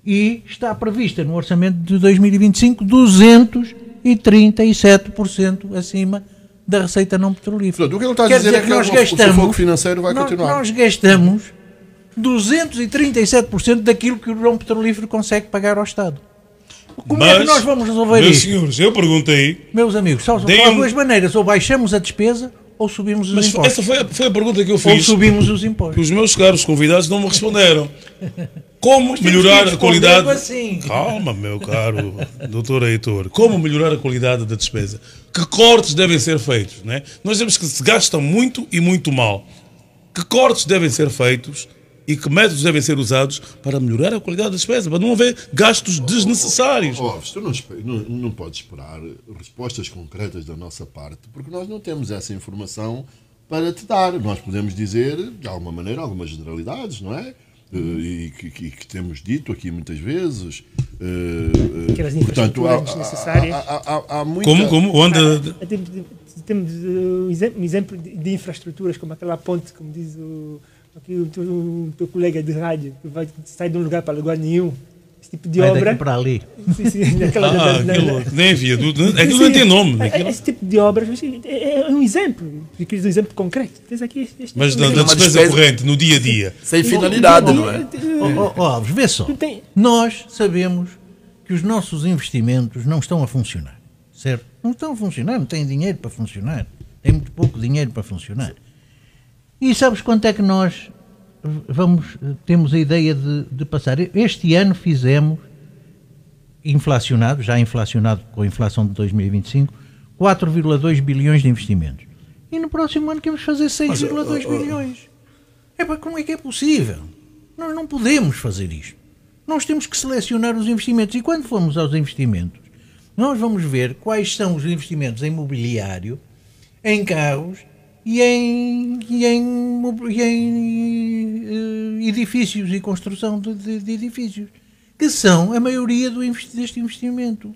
e está prevista no orçamento de 2025 237% acima da receita não petrolífera. O que ele está a dizer é que o sufoco financeiro vai continuar. Nós gastamos 237% daquilo que o não petrolífero consegue pagar ao Estado. Como é que nós vamos resolver meus isto? Senhores, eu perguntei... Meus amigos, só há duas maneiras, ou baixamos a despesa ou subimos os impostos. Essa foi a pergunta que eu fiz. Ou subimos os impostos. Que os meus caros convidados não me responderam. Como melhorar a qualidade... Assim. Calma, meu caro doutor Heitor. Como melhorar a qualidade da despesa? Que cortes devem ser feitos? Né? Nós temos que se gastam muito e muito mal. Que cortes devem ser feitos e que métodos devem ser usados para melhorar a qualidade da despesa, para não haver gastos desnecessários? Tu não podes esperar respostas concretas da nossa parte, porque nós não temos essa informação para te dar. Nós podemos dizer, de alguma maneira, algumas generalidades, não é? E que temos dito aqui muitas vezes. Aquelas infraestruturas necessárias. Há muita... Como? Onde... Temos um exemplo de infraestruturas, como aquela ponte, como diz aqui o teu colega de rádio, que vai sair de um lugar para lugar nenhum. Esse tipo de obra. Para ali. Nem viaduto. Aquilo não tem nome. Esse tipo de obras é um exemplo. Um exemplo concreto. Mas da despesa corrente, no dia a dia. Sem finalidade, não é? Alves, vê só. Nós sabemos que os nossos investimentos não estão a funcionar. Certo? Não estão a funcionar, não têm dinheiro para funcionar. Tem muito pouco dinheiro para funcionar. E sabes quanto é que nós temos a ideia de passar? Este ano fizemos, já inflacionado com a inflação de 2025, 4,2 bilhões de investimentos. E no próximo ano queremos fazer 6,2 bilhões. Como é que é possível? Nós não podemos fazer isto. Nós temos que selecionar os investimentos. E quando formos aos investimentos, nós vamos ver quais são os investimentos em mobiliário, em carros e em edifícios e construção de edifícios, que são a maioria deste investimento.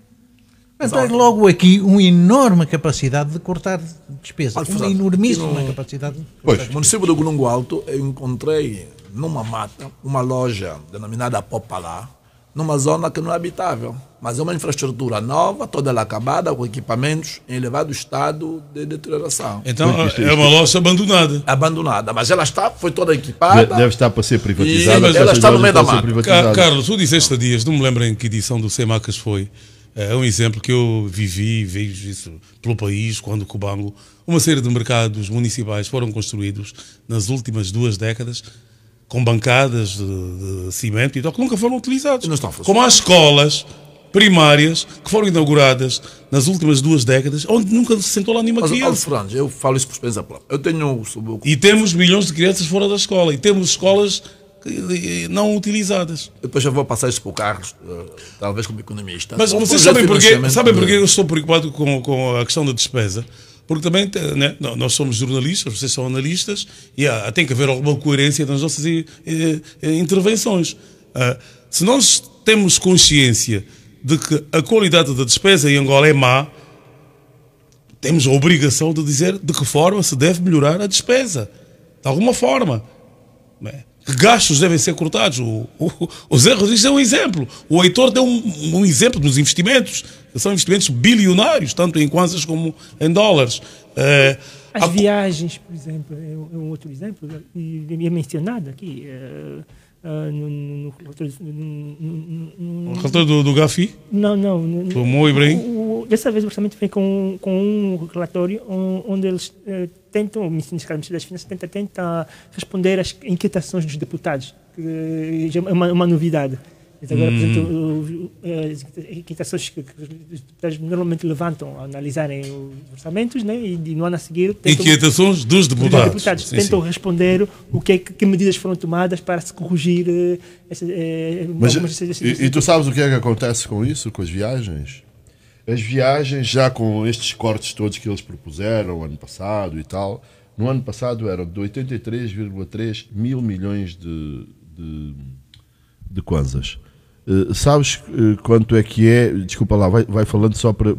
Então, logo aqui, uma enorme capacidade de cortar despesa. Uma enormíssima capacidade de cortar despesa. No município do Golungo Alto, eu encontrei numa mata uma loja denominada Popalá, numa zona que não é habitável, mas é uma infraestrutura nova, toda ela acabada, com equipamentos em elevado estado de deterioração. Então é uma loja abandonada. Abandonada, mas ela foi toda equipada. Deve estar para ser privatizada. Ela está no meio da mata. Carlos, tu disseste há dias, não me lembro em que edição do Semacas foi, é um exemplo que eu vivi e vejo isso pelo país, quando Cubango, uma série de mercados municipais foram construídos nas últimas 2 décadas, com bancadas de cimento e tal, que nunca foram utilizados. Como as escolas primárias que foram inauguradas nas últimas 2 décadas, onde nunca se sentou lá nenhuma criança. Eu falo isso por experiência própria. Eu tenho... E temos milhões de crianças fora da escola, e temos escolas não utilizadas. Depois já vou passar isso para o Carlos, talvez como economista. Mas vocês sabem porquê eu estou preocupado com a questão da despesa? Porque também, né, nós somos jornalistas, vocês são analistas, e tem que haver alguma coerência nas nossas intervenções. Se nós temos consciência de que a qualidade da despesa em Angola é má, temos a obrigação de dizer de que forma se deve melhorar a despesa. De alguma forma. Né? Que gastos devem ser cortados. Os erros, isto é um exemplo. O Heitor deu um exemplo nos investimentos, que são investimentos bilionários, tanto em kwanzas como em dólares. As viagens, por exemplo, é um outro exemplo, e é mencionado aqui. no relatório do Gafi? Não. Do Mo Ibrahim? Dessa vez o orçamento vem com um relatório onde eles tentam, o Ministério das Finanças tenta responder às inquietações dos deputados, que é uma novidade. Eles agora apresentam as inquietações que os deputados normalmente levantam ao analisarem os orçamentos, né? E no ano a seguir tentam, inquietações dos deputados. Tentam responder que medidas foram tomadas para se corrigir e tu sabes o que é que acontece com isso, com as viagens? As viagens, já com estes cortes todos que eles propuseram ano passado e tal, no ano passado eram de 83,3 mil milhões de kwanzas. Sabes quanto é que é? Desculpa lá, vai falando só para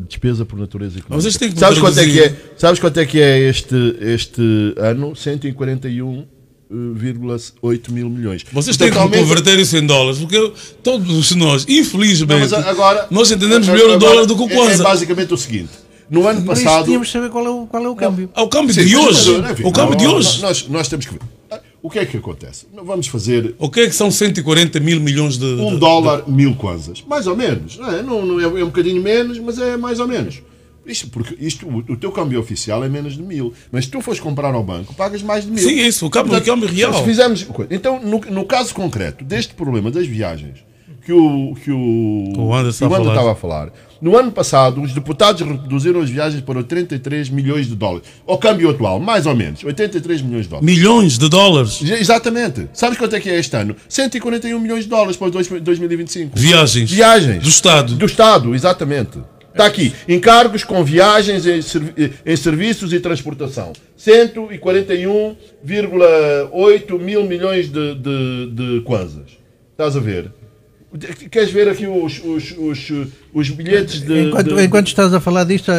despesa por natureza económica. Sabes quanto é que é este ano? 141,8 mil milhões. Vocês têm que converter isso em dólares, porque todos nós, infelizmente, nós entendemos melhor o dólar do que o kwanza. É basicamente o seguinte. No ano passado... tínhamos de saber qual é o câmbio. O câmbio de hoje. O câmbio de hoje. Nós temos que ver. O que é que acontece? Vamos fazer... O que é que são 140 mil milhões de... $1, 1000 kwanzas. Mais ou menos. Não é um bocadinho menos, mas é mais ou menos. Porque o teu câmbio oficial é menos de 1000. Mas se tu fores comprar ao banco, pagas mais de 1000. Sim, isso. O câmbio real. Se fizermos... Então, no caso concreto deste problema das viagens que o Anderson estava a falar, no ano passado, os deputados reduziram as viagens para 83 milhões de dólares. Ao câmbio atual, mais ou menos, 83 milhões de dólares. Milhões de dólares? Exatamente. Sabes quanto é que é este ano? 141 milhões de dólares para 2025. Viagens? Do Estado? Do Estado, exatamente. Está aqui. Encargos com viagens em serviços e transportação. 141,8 mil milhões de kwanzas. Estás a ver? Queres ver aqui os bilhetes de... Enquanto estás a falar disto...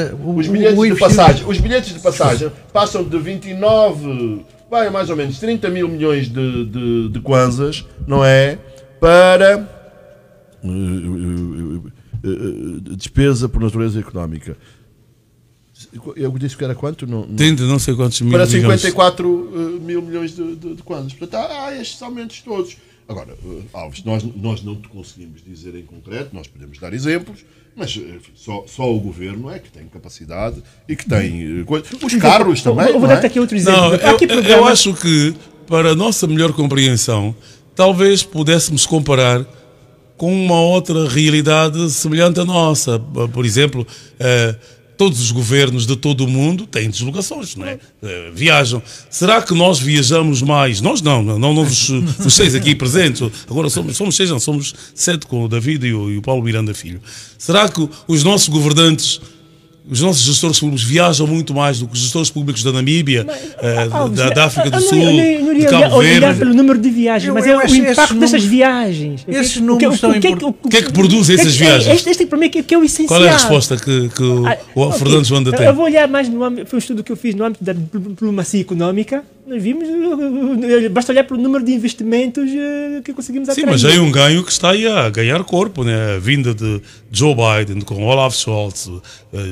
Os bilhetes de passagem passam de 29... Vai mais ou menos 30 mil milhões de kwanzas, não é? Para... despesa por natureza económica. Eu disse que era quanto? Não sei quantos mil para 54 mil milhões de kwanzas. Portanto, há estes aumentos todos. Agora, Alves, nós não te conseguimos dizer em concreto, nós podemos dar exemplos, mas só o governo é que tem capacidade e que tem... Os carros também, vou dar aqui outro exemplo. Eu acho que, para a nossa melhor compreensão, talvez pudéssemos comparar com uma outra realidade semelhante à nossa. Por exemplo, todos os governos de todo o mundo têm deslocações, não é? Viajam. Será que nós viajamos mais? Nós não os 6 aqui presentes. Agora somos 6, não, somos 7 com o David e o Paulo Miranda Filho. Será que os nossos governantes, os nossos gestores públicos viajam muito mais do que os gestores públicos da Namíbia, da África do Sul, de Cabo Verde? Olhar pelo número de viagens, mas é o impacto dessas viagens. Esses números são importantes. O que é que produz essas viagens? Este para mim que é o essencial. Qual é a resposta que o Fernando Joanda tem? Eu vou olhar mais no âmbito, foi um estudo que eu fiz no âmbito da diplomacia económica. Nós vimos, basta olhar pelo número de investimentos que conseguimos atrair. Sim, mas é um ganho que está aí a ganhar corpo, né? A vinda de Joe Biden com Olaf Scholz,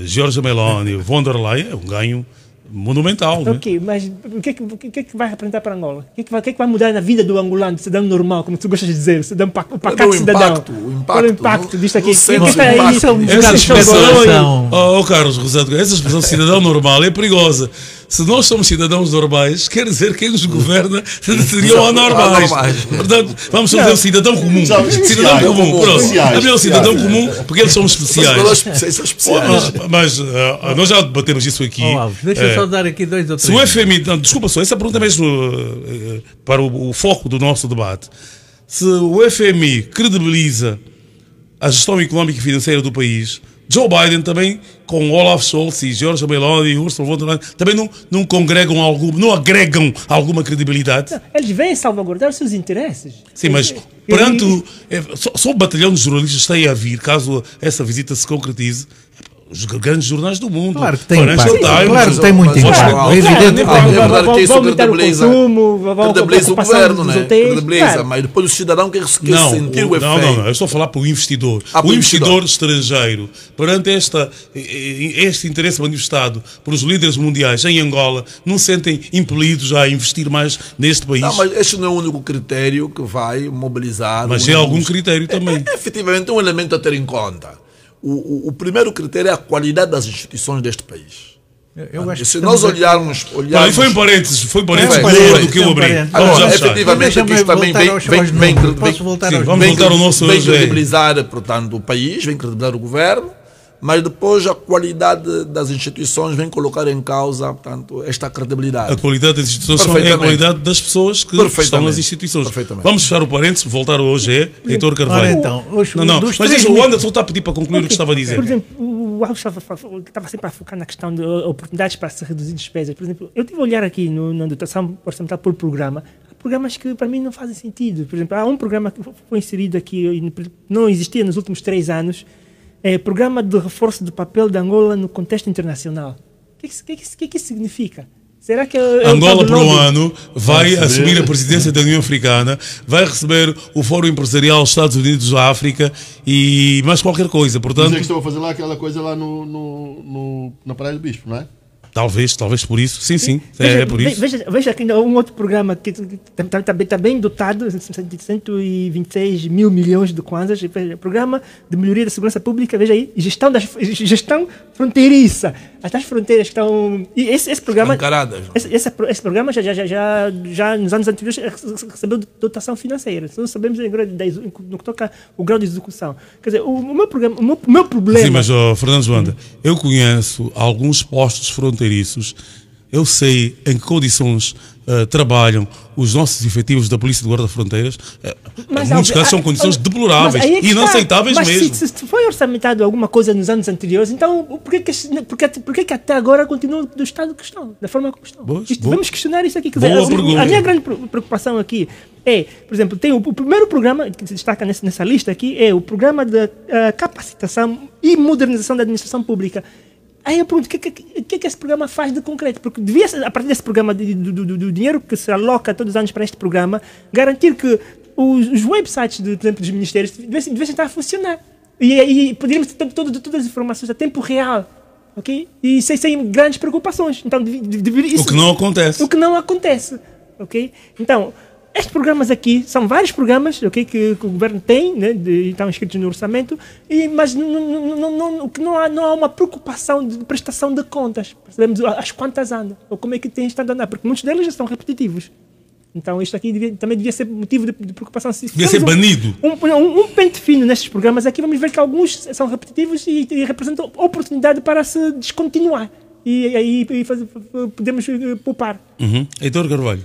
Giorgia Meloni, von der Leyen, é um ganho monumental. Ok, né? Mas o que é que vai representar para Angola? O que é que vai mudar na vida do angolano, do cidadão normal, como tu gostas de dizer, o pacato cidadão? Qual é o impacto disto aqui? Carlos Rosado, essa expressão cidadão normal é perigosa. Se nós somos cidadãos normais, quer dizer que quem nos governa seriam anormais. Portanto, vamos fazer o cidadão comum. Cidadão comum, pronto. Havia o cidadão comum, porque eles são especiais. Mas nós já debatemos isso aqui. Deixa eu só dar aqui 2 ou 3. Se o FMI, desculpa só, essa pergunta é mesmo para o foco do nosso debate. Se o FMI credibiliza a gestão económica e financeira do país, Joe Biden também, com Olaf Scholz e Giorgia Meloni e Ursula von der Leyen, também não agregam alguma credibilidade? Não, eles vêm salvaguardar os seus interesses. Sim, mas perante só o batalhão de jornalistas tem a vir, caso essa visita se concretize, os grandes jornais do mundo. Claro que tem Financial Times. Claro que tem muito impacto. É evidente. Vão aumentar o consumo, credibiliza o governo, né? Credibiliza, mas depois o cidadão quer sentir o efeito. Não, eu estou a falar para o investidor. O investidor estrangeiro, perante este interesse manifestado pelos líderes mundiais em Angola, não se sentem impelidos a investir mais neste país? Não, mas este não é o único critério que vai mobilizar. Mas é algum critério também. É efetivamente um elemento a ter em conta. O primeiro critério é a qualidade das instituições deste país. Eu acho se nós olharmos... Foi em parênteses do que eu abri. Agora, efetivamente, aqui também vem credibilizar, portanto, o país, vem credibilizar o governo, mas depois a qualidade das instituições vem colocar em causa, portanto, esta credibilidade. A qualidade das instituições é a qualidade das pessoas que estão nas instituições. Vamos fechar o parênteses, voltar ao OGE, Heitor Carvalho. Mas o Anderson está a pedir para concluir o que estava a dizer. Por exemplo, o Alves estava sempre a focar na questão de oportunidades para se reduzir despesas. Por exemplo, eu tive a olhar aqui na dotação orçamental por programa. Há programas que para mim não fazem sentido. Por exemplo, há um programa que foi inserido aqui e não existia nos últimos 3 anos. É Programa de Reforço do Papel de Angola no Contexto Internacional. O que isso significa? Será que Angola, para o ano, vai assumir a presidência da União Africana, vai receber o Fórum Empresarial Estados Unidos da África e mais qualquer coisa. Portanto, mas é que estão a fazer lá aquela coisa lá na Praia do Bispo, não é? Talvez por isso. Sim, é por isso. Veja aqui um outro programa que está bem dotado, de 126 mil milhões de kwanzas, Programa de Melhoria da Segurança Pública, veja aí, gestão fronteiriça. As fronteiras que estão... E esse programa... Esse programa já nos anos anteriores recebeu dotação financeira. Nós sabemos no que toca o grau de execução. Quer dizer, o meu problema... Sim, mas Fernando Joanda, eu conheço alguns postos fronteiriços. Eu sei em que condições trabalham os nossos efetivos da Polícia de Guarda Fronteiras. Em muitos casos são condições deploráveis e inaceitáveis mesmo. Se foi orçamentado alguma coisa nos anos anteriores, então por que até agora continua do estado que estão, da forma como estão? Vamos questionar isso aqui. A minha grande preocupação aqui é, por exemplo, tem o primeiro programa que se destaca nessa lista aqui, é o Programa de Capacitação e Modernização da Administração Pública. Aí eu pergunto, o que esse programa faz de concreto? Porque devia, a partir desse programa, do dinheiro que se aloca todos os anos para este programa, garantir que os websites, por exemplo, dos ministérios devessem estar a funcionar. E poderíamos ter todas as informações a tempo real, ok? E sem grandes preocupações. Então, o que não acontece. O que não acontece, ok? Então... Estes programas aqui são vários programas, okay, que o governo tem, né, estão inscritos no orçamento, mas não há uma preocupação de prestação de contas. Percebemos as quantas andam, ou como é que tem estado a andar, porque muitos deles já são repetitivos. Então isto aqui também devia ser motivo de preocupação. Devia ser banido. Um pente fino nestes programas aqui, vamos ver que alguns são repetitivos e representam oportunidade para se descontinuar. E aí podemos poupar. Heitor Carvalho.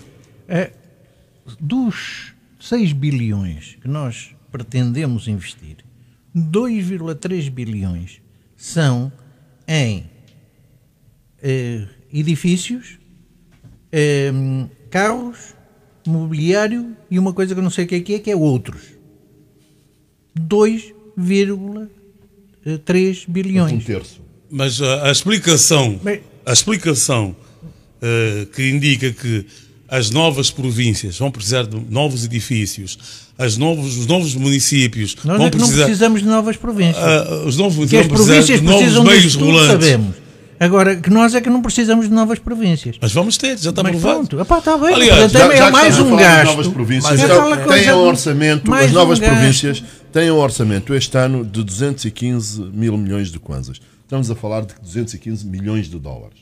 Dos 6 bilhões que nós pretendemos investir, 2,3 bilhões são em edifícios, carros, mobiliário e uma coisa que eu não sei o que é outros. 2,3 bilhões. Um terço. Mas a explicação que indica que as novas províncias vão precisar de novos edifícios, os novos municípios nós vão precisar... não precisamos de novas províncias. Os novos municípios vão precisar de novos meios rolantes. Sabemos. Agora, que nós é que não precisamos de novas províncias. Mas vamos ter, já está provado. Pronto, está bem. Aliás, é mais um gasto. Têm um orçamento, as novas províncias têm um orçamento este ano de 215 mil milhões de kwanzas. Estamos a falar de 215 milhões de dólares,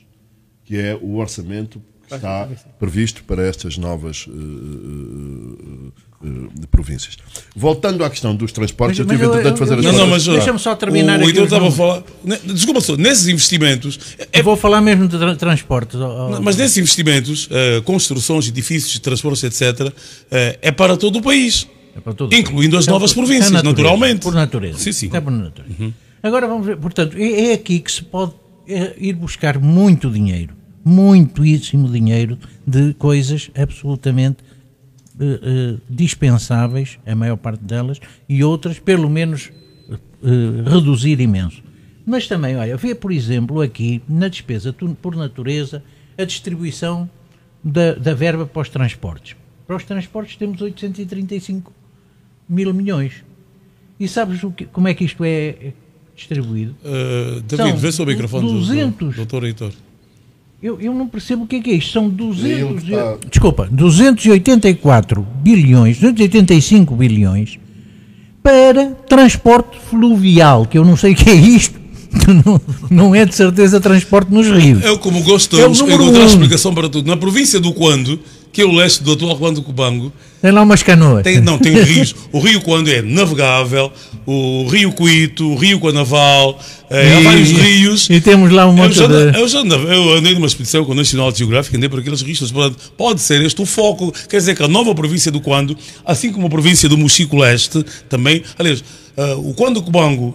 que é o orçamento está previsto para estas novas províncias. Voltando à questão dos transportes, eu tive entretanto de fazer as deixa-me só terminar aqui. Eu estava a falar. Desculpa só, nesses investimentos. Eu vou falar mesmo de transportes. Mas nesses investimentos, construções, edifícios, transportes, etc., é para todo o país. Incluindo as novas províncias, naturalmente. Por natureza. Sim. É por natureza. Agora vamos ver, portanto, é aqui que se pode ir buscar muito dinheiro. Muitíssimo dinheiro de coisas absolutamente dispensáveis, a maior parte delas, e outras, pelo menos, reduzir imenso. Mas também, olha, vê, por exemplo, aqui, na despesa, por natureza, a distribuição da verba para os transportes. Para os transportes temos 835 mil milhões. E sabes como é que isto é distribuído? David, vê só o microfone 200, do Dr. Heitor. Eu não percebo o que é isto. São 284 bilhões, 285 bilhões para transporte fluvial, que eu não sei o que é isto. Não é de certeza transporte nos rios. Eu, como gostamos, encontrar explicação para tudo. Na província do Quando, que é o leste do atual Quando Cubango, tem lá umas canoas. Tem rios. O rio Quando é navegável, o rio Cuito, o rio Quanaval, há vários rios. E temos lá um monte de... Eu andei numa expedição com o National Geographic, andei por aqueles rios. Pode ser este o foco. Quer dizer que a nova província do Quando, assim como a província do Mochico Leste, também, aliás, o Quando Cubango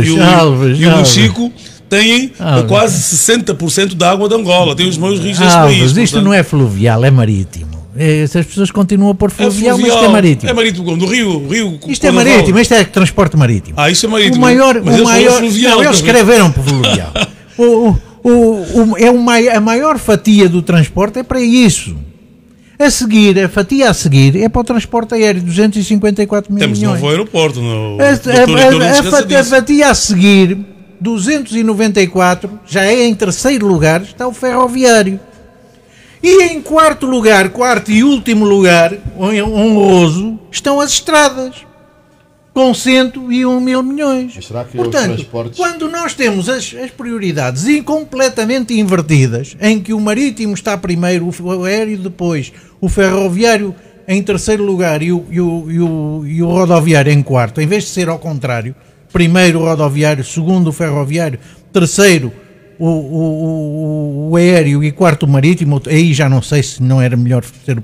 e o Mochico têm quase 60% da água de Angola. Tem os maiores rios deste país. Isto portanto, não é fluvial, é marítimo. Essas pessoas continuam a pôr fluvial, mas isto é marítimo. É marítimo, do rio isto é marítimo, isto é transporte marítimo. Isto é marítimo. O maior fluvial. Não, eles escreveram para fluvial. A maior fatia do transporte é para isso. A fatia a seguir é para o transporte aéreo, 254 mil milhões. Temos novo aeroporto. A fatia a seguir, 294, já é em terceiro lugar, está o ferroviário. E em quarto e último lugar, honroso, estão as estradas, com 101 mil milhões. Mas será que portanto, transportes... quando nós temos as prioridades completamente invertidas, em que o marítimo está primeiro, o aéreo depois, o ferroviário em terceiro lugar e o rodoviário em quarto, em vez de ser ao contrário, primeiro o rodoviário, segundo o ferroviário, terceiro o aéreo e quarto o marítimo, aí já não sei se não era melhor ser o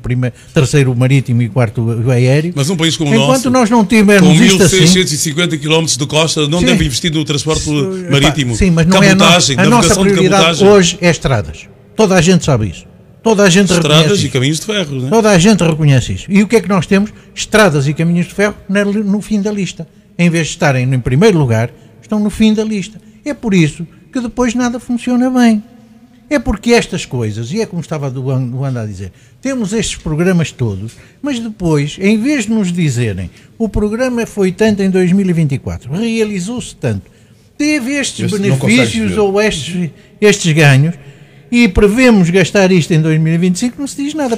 terceiro o marítimo e quarto o aéreo. Mas um país como o enquanto nosso, nós não tivermos com isto 1.650 km de costa, não deve investir no transporte marítimo. Sim, mas não é a nossa prioridade hoje é estradas. Toda a gente sabe isso. Toda a gente reconhece estradas isso. E caminhos de ferro. Né? Toda a gente reconhece isso. E o que é que nós temos? Estradas e caminhos de ferro no fim da lista. Em vez de estarem em primeiro lugar, estão no fim da lista. É por isso que depois nada funciona bem. É porque estas coisas, e é como estava o Wanda a dizer, temos estes programas todos, mas depois, em vez de nos dizerem o programa foi tanto em 2024, realizou-se tanto, teve estes benefícios ou estes ganhos, e prevemos gastar isto em 2025, não se diz nada.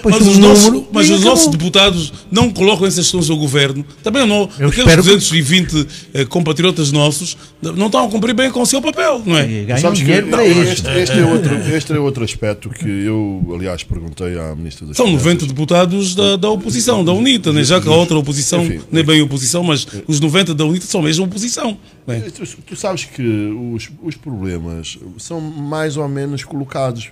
Mas os nossos deputados não colocam essas questões ao governo. Também não. Aqueles 220 compatriotas nossos não estão a cumprir bem com o seu papel, não é? Ganham dinheiro para isso. Este é outro aspecto que eu, aliás, perguntei à Ministra das São 90 deputados da oposição, da UNITA, né? Já que a outra oposição, enfim, nem bem oposição, mas os 90 da UNITA são mesmo oposição. Né? Tu sabes que os problemas são mais ou menos colocados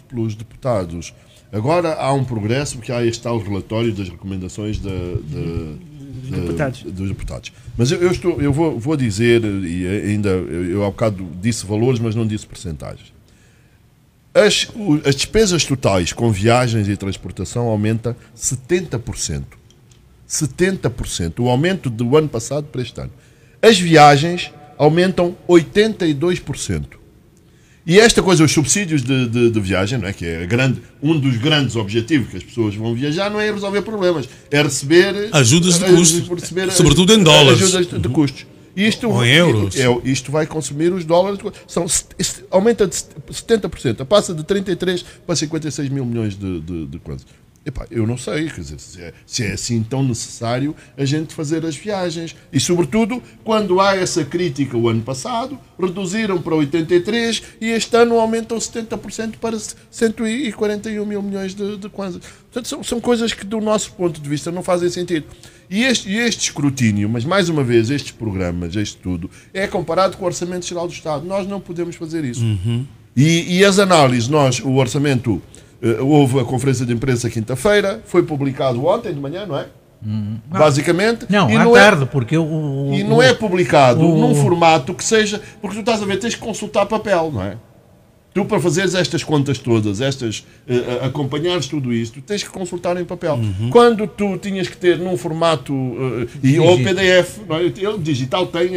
pelos deputados. Agora há um progresso, porque há este tal relatório das recomendações dos deputados. Mas eu vou dizer, e ainda eu há bocado disse valores, mas não disse percentagens. As despesas totais com viagens e transportação aumenta 70%. 70%. O aumento do ano passado para este ano. As viagens aumentam 82%. E esta coisa, os subsídios de viagem, não é? Que é um dos grandes objetivos que as pessoas vão viajar, não é resolver problemas, é receber ajudas de custo, sobretudo em dólares. Ajudas de custos. Ou em euros. Isto vai consumir os dólares. Aumenta de 70%. Passa de 33 para 56 mil milhões de coisas. Epá, eu não sei, quer dizer, se é assim tão necessário a gente fazer as viagens. E, sobretudo, quando há essa crítica o ano passado, reduziram para 83 e este ano aumentam 70% para 141 mil milhões de kwanzas. Portanto, são coisas que, do nosso ponto de vista, não fazem sentido. E este escrutínio, mas mais uma vez, estes programas, este tudo, é comparado com o Orçamento Geral do Estado. Nós não podemos fazer isso. Uhum. E as análises, o orçamento... houve a conferência de imprensa quinta-feira, foi publicado ontem de manhã, não é? Basicamente. Não, à tarde, porque e não é publicado num formato que seja... Porque tu estás a ver, tens que consultar papel, não é? Tu, para fazeres estas contas todas, acompanhares tudo isto, tens que consultar em papel. Quando tu tinhas que ter num formato, ou PDF, não é? Ele digital tem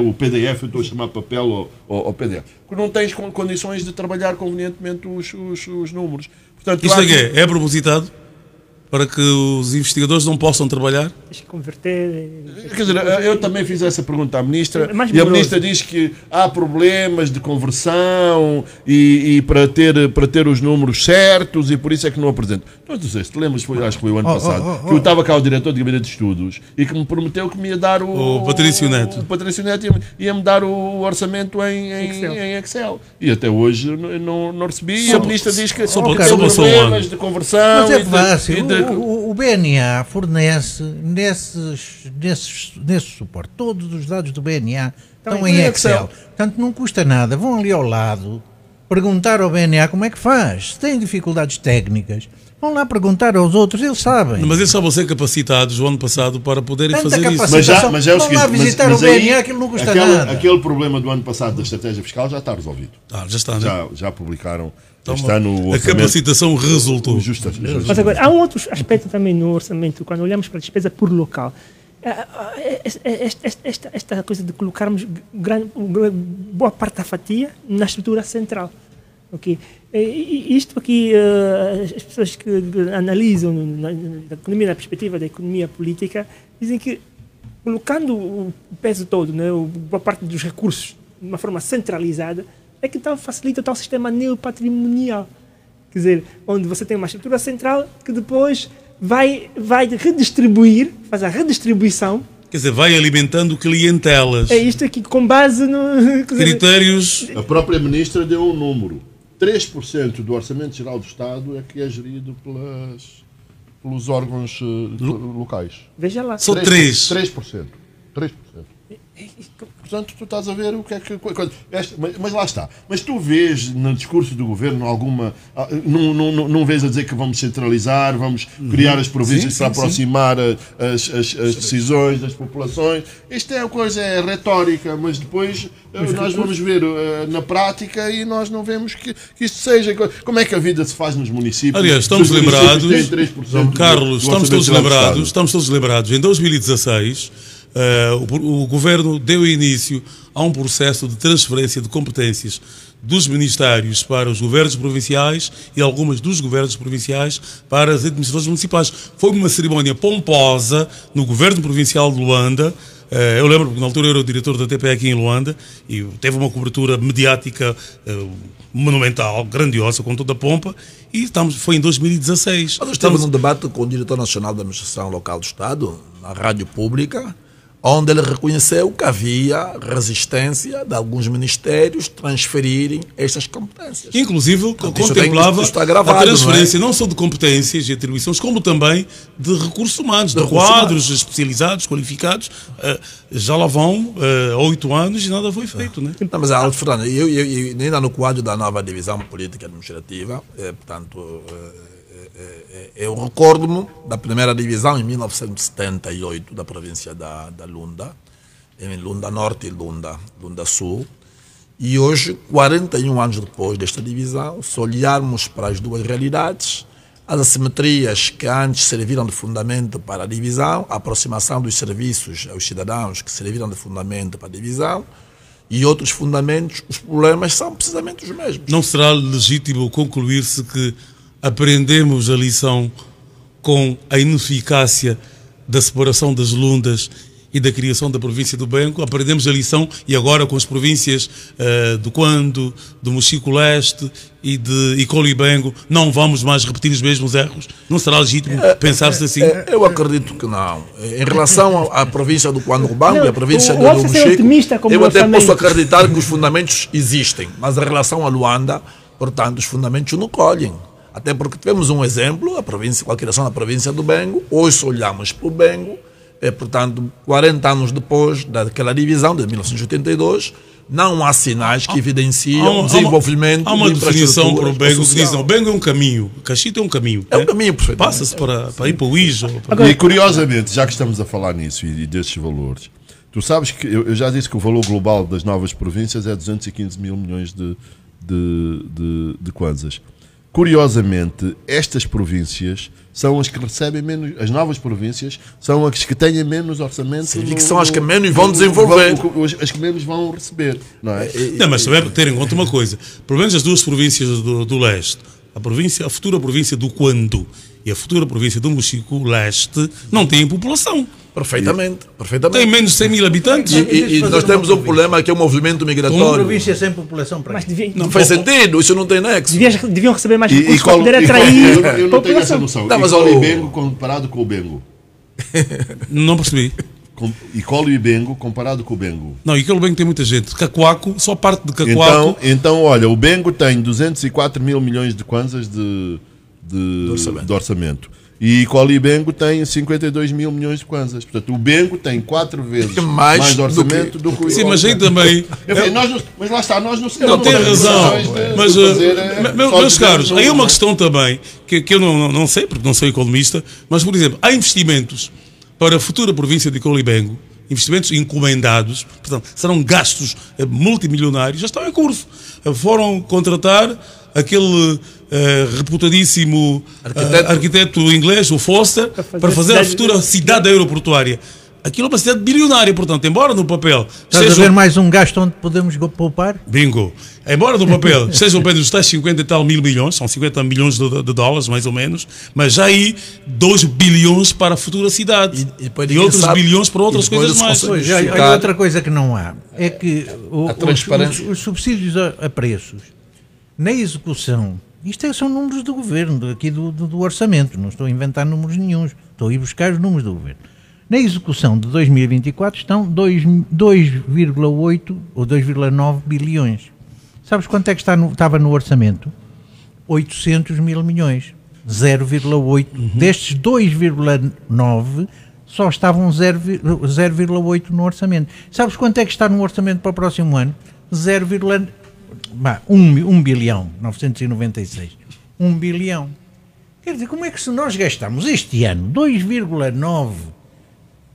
o PDF, eu estou a chamar papel ou PDF. Não tens condições de trabalhar convenientemente os números. Portanto, isto é propositado? Para que os investigadores não possam trabalhar? Tens que converter... Quer dizer, eu também fiz essa pergunta à ministra, e a ministra diz que há problemas de conversão e para ter os números certos, e por isso é que não apresento. Não sei se te lembras, acho que foi o ano passado, que eu estava cá o diretor de gabinete de estudos e que me prometeu que me ia dar o Patrício Neto. O Patrício Neto ia-me dar o orçamento em Excel. E até hoje não recebi, e a ministra diz que são problemas de conversão. Mas é fácil. O BNA fornece nesse suporte. Todos os dados do BNA estão em Excel. Portanto, não custa nada. Vão ali ao lado perguntar ao BNA como é que faz. Se têm dificuldades técnicas, vão lá perguntar aos outros, eles sabem. Mas eles só vão ser capacitados o ano passado para poderem fazer isso. Mas é o seguinte, vão lá visitar o BNA, aquilo não custa nada. Aquele problema do ano passado da estratégia fiscal já está resolvido. Já está, né? Já publicaram. Então, a capacitação resultou. Mas agora, há um outro aspecto também no orçamento, quando olhamos para a despesa por local. Esta coisa de colocarmos boa parte da fatia na estrutura central. Okay. Isto aqui, as pessoas que analisam a economia na perspectiva da economia política dizem que colocando o peso todo, né, boa parte dos recursos de uma forma centralizada, é que tal facilita o tal sistema neopatrimonial. Quer dizer, onde você tem uma estrutura central que depois vai redistribuir, faz a redistribuição. Quer dizer, vai alimentando clientelas. É isto aqui, com base no... critérios... A própria ministra deu um número. 3% do Orçamento Geral do Estado é que é gerido pelos órgãos locais. Veja lá. São 3%. 3%. Portanto, tu estás a ver o que é que... Mas lá está. Mas tu vês no discurso do governo alguma... Não vês a dizer que vamos centralizar, vamos criar as províncias para aproximar as decisões das populações. Isto é uma coisa retórica, mas depois nós vamos ver na prática e nós não vemos que isto seja... Como é que a vida se faz nos municípios? Aliás, estamos lembrados... Carlos, estamos todos lembrados. Em 2016... o governo deu início a um processo de transferência de competências dos ministérios para os governos provinciais e algumas dos governos provinciais para as administrações municipais. Foi uma cerimónia pomposa no governo provincial de Luanda. Eu lembro porque na altura eu era o diretor da TPE aqui em Luanda e teve uma cobertura mediática monumental, grandiosa, com toda a pompa, e foi em 2016. Nós estamos num debate com o diretor nacional da Administração Local do Estado, na rádio pública, onde ele reconheceu que havia resistência de alguns ministérios transferirem estas competências. Inclusive, contemplava a transferência não só de competências e atribuições, como também de recursos humanos, de quadros especializados, qualificados. Já lá vão 8 anos e nada foi feito. Né? Não, mas, Fernando, eu ainda no quadro da nova divisão política administrativa, portanto... Eu recordo-me da primeira divisão em 1978 da província da Lunda, em Lunda Norte e Lunda Sul, e hoje, 41 anos depois desta divisão, se olharmos para as duas realidades, as assimetrias que antes serviram de fundamento para a divisão, a aproximação dos serviços aos cidadãos que serviram de fundamento para a divisão, e outros fundamentos, os problemas são precisamente os mesmos. Não será legítimo concluir-se que aprendemos a lição com a ineficácia da separação das lundas e da criação da província do Bengo? Aprendemos a lição e agora com as províncias do Quando, do Mochico Leste e de Icolo e Bengo não vamos mais repetir os mesmos erros? Não será legítimo pensar-se assim? Eu acredito que não. Em relação à província do Quando Urbano e à província do Mochico, eu até posso acreditar que os fundamentos existem, mas em relação a Luanda, portanto, os fundamentos não colhem. Até porque tivemos um exemplo, com a criação da província do Bengo. Hoje olhamos para o Bengo, portanto, 40 anos depois daquela divisão, de 1982, não há sinais que evidenciam o desenvolvimento de infraestrutura. Há uma definição para o Bengo que diz, não, o Bengo é um caminho, o Cachito é um caminho. É um caminho, perfeito. Passa-se para ir para o Ijo. E curiosamente, já que estamos a falar nisso e destes valores, tu sabes que eu já disse que o valor global das novas províncias é 215 mil milhões de de kwanzas. Curiosamente, estas províncias são as que recebem menos, as novas províncias são as que têm menos orçamento. Sim, que são as que menos vão desenvolver. As que menos vão receber. Não é? Não, mas também ter em conta uma coisa: pelo menos as duas províncias do leste, a futura província do Quando e a futura província do Mochico Leste, não têm população. Perfeitamente. Tem menos de 100 mil habitantes. E nós temos um problema que é o movimento migratório. Uma província sem população para não faz sentido, isso não tem nexo. Deviam receber mais recursos para poder atrair. Eu não tenho essa noção. Não, mas o Ibengo comparado com o Bengo. Não percebi. E Colo e Bengo comparado com o Bengo. Não, e aquele Bengo tem muita gente. Cacoaco, só parte de Cacoaco. Então, olha, o Bengo tem 204 mil milhões de kwanzas de orçamento. E Colo e Bengo tem 52 mil milhões de kwanzas. Portanto, o Bengo tem 4 vezes mais orçamento do que o Sim, mas aí também. Mas lá está, nós não tem razão. Mas, meus caros, aí é uma questão também que eu não sei, porque não sou economista, mas, por exemplo, há investimentos para a futura província de Colo e Bengo, investimentos encomendados, portanto, serão gastos multimilionários, já estão em curso. Foram contratar aquele reputadíssimo arquiteto inglês, o Foster, para fazer a futura cidade aeroportuária. Aquilo é uma cidade bilionária, portanto, embora no papel... Estás a ver mais um gasto onde podemos poupar? Bingo! Embora no papel estejam bem dos tais 50 e tal mil milhões, são 50 milhões de dólares, mais ou menos, mas já aí 2 bilhões para a futura cidade e outros bilhões para outras coisas mais. Há outra coisa que não há, é que os subsídios a preços, na execução, isto são números do governo, aqui do orçamento, não estou a inventar números nenhuns, estou a ir buscar os números do governo. Na execução de 2024 estão 2,8 ou 2,9 bilhões. Sabes quanto é que estava no orçamento? 800 mil milhões. 0,8. Destes 2,9 só estavam 0,8 no orçamento. Sabes quanto é que está no orçamento para o próximo ano? 1 bilhão, 996. 1 bilhão. Quer dizer, como é que se nós gastamos este ano 2,9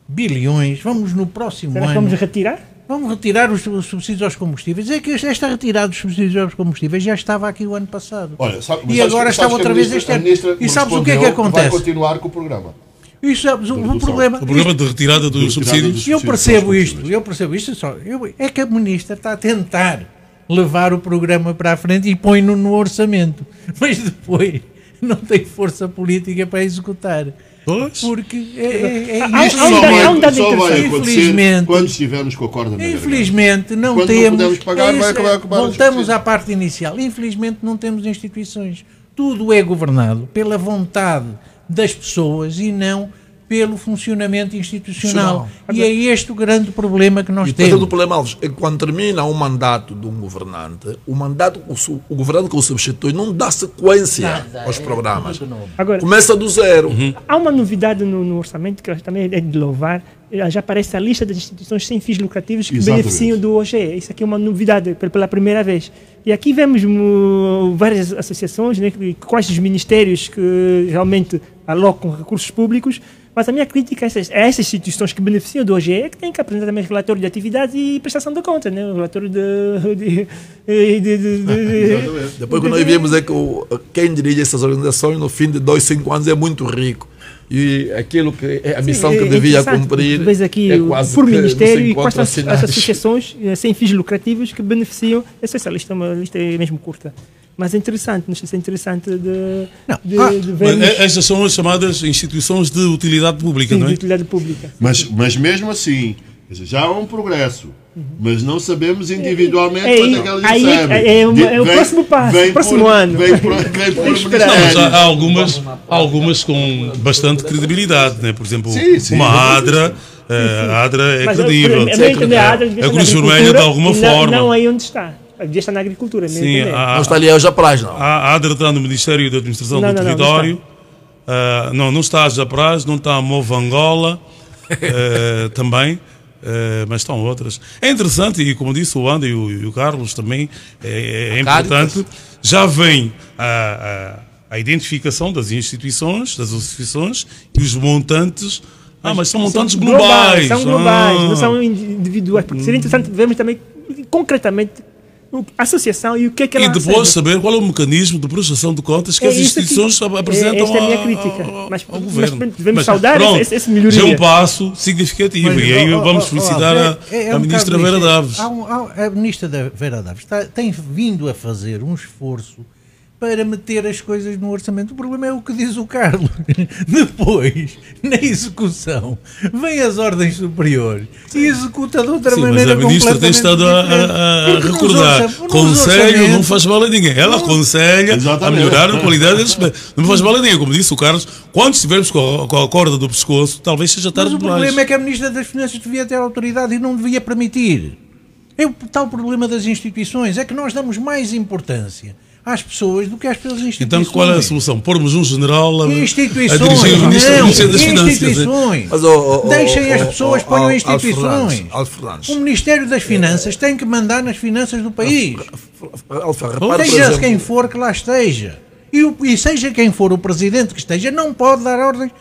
bilhões, vamos no próximo ano... Vamos retirar? Vamos retirar os subsídios aos combustíveis. É que esta retirada dos subsídios aos combustíveis já estava aqui o ano passado. Olha, e agora está outra vez este ano. E sabes o que é que acontece? Vai continuar com o programa. O problema de retirada dos subsídios. Eu percebo isto. É que a ministra está a tentar levar o programa para a frente e põe-no no orçamento. Mas depois não tem força política para executar. Porque só vai acontecer quando estivermos com a corda na garganta. Infelizmente não temos. Voltamos à parte inicial. Infelizmente não temos instituições. Tudo é governado pela vontade das pessoas e não pelo funcionamento institucional. E é este o grande problema que nós temos. O problema, Alves, é que quando termina um mandato de um governante, o governante que o substitui não dá sequência aos programas. Agora, começa do zero. Há uma novidade no orçamento que também é de louvar. Já aparece a lista das instituições sem fins lucrativos que beneficiam do OGE. Isso aqui é uma novidade pela primeira vez. E aqui vemos várias associações, né, quais os ministérios que realmente alocam recursos públicos. Mas a minha crítica a essas instituições que beneficiam do OGE é que têm que apresentar também relatório de atividades e prestação de contas, né? O relatório Depois que nós vimos é que quem dirige essas organizações no fim de 2, 5 anos é muito rico. E aquilo que é a missão que devia cumprir vês aqui é quase por ministério e quais as associações sem fins lucrativos que beneficiam. Essa lista é uma lista mesmo curta. Mas é interessante, não sei se é interessante de ver. Estas são as chamadas instituições de utilidade pública, não é? De utilidade pública. Mas mesmo assim, já há um progresso. Mas não sabemos individualmente quando é que eles recebem. É o próximo passo, o próximo ano. Há algumas com bastante credibilidade, né? Por exemplo, uma ADRA. A ADRA é credível. A Cruz Vermelha, de alguma forma. Não aí onde está. Devia estar na agricultura. Sim, não está ali hoje a praia, não. A ADRA está no Ministério da Administração do Território. Não está a Japraz, não está a Mova Angola também. Mas estão outras. É interessante, e como disse o André e o Carlos também, é importante. Já vem a identificação das instituições, das associações e os montantes. Mas são montantes globais. São globais, não são individuais. Porque seria interessante vermos também, concretamente, a associação e o que é que ela recebe. E depois saber qual é o mecanismo de prestação de contas que as instituições apresentam esta é a minha crítica. Ao governo. Mas devemos saudar esse melhoria. Já é um passo significativo. E aí vamos felicitar a ministra Vera Daves. A ministra Vera Daves tem vindo a fazer um esforço para meter as coisas no orçamento. O problema é o que diz o Carlos. Depois, na execução, vem as ordens superiores e executa de outra maneira. Mas a ministra tem estado a recordar. Conselho não faz mal a ninguém. Ela aconselha a melhorar a qualidade dos. Não faz mal a ninguém. Como disse o Carlos, quando estivermos com a corda do pescoço, talvez seja tarde demais. Mas o problema é que a ministra das Finanças devia ter autoridade e não devia permitir. É o tal problema das instituições. É que nós damos mais importância às pessoas do que às instituições. Então qual é a solução? Pormos um general a dirigir o Ministério das Finanças. Instituições. Deixem as pessoas, ponham instituições. O Ministério das Finanças tem que mandar nas finanças do país. Seja quem for que lá esteja. E seja quem for o presidente que esteja, não pode dar ordens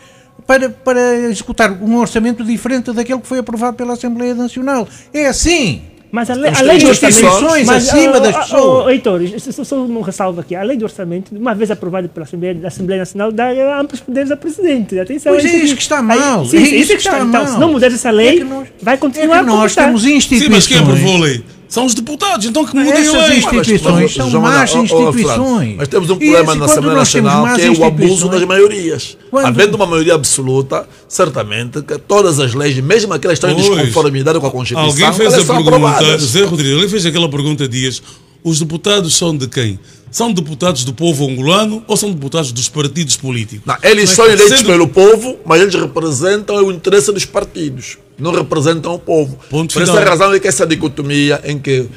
para executar um orçamento diferente daquele que foi aprovado pela Assembleia Nacional. É assim. Mas a lei de instituições acima das pessoas. Heitor, só um ressalvo aqui. A lei de orçamento, uma vez aprovada pela Assembleia Nacional, dá amplos poderes ao Presidente. Atenção, pois é isso que está mal. Isso que está mal. Se não mudar essa lei, vai continuar nós temos instituições. Sim, mas quem aprovou a lei? São os deputados, então que mudem a lei. Essas instituições são más instituições. Mas temos um problema na Assembleia Nacional que é o abuso das maiorias. Havendo uma maioria absoluta, certamente que todas as leis, mesmo aquelas que estão em desconformidade com a Constituição, alguém fez a pergunta, Zé Rodrigues, ele fez aquela pergunta há dias, os deputados são de quem? São deputados do povo angolano ou são deputados dos partidos políticos? Não, eles são eleitos pelo povo, mas eles representam o interesse dos partidos. Não representam o povo. Por essa razão é que essa dicotomia em que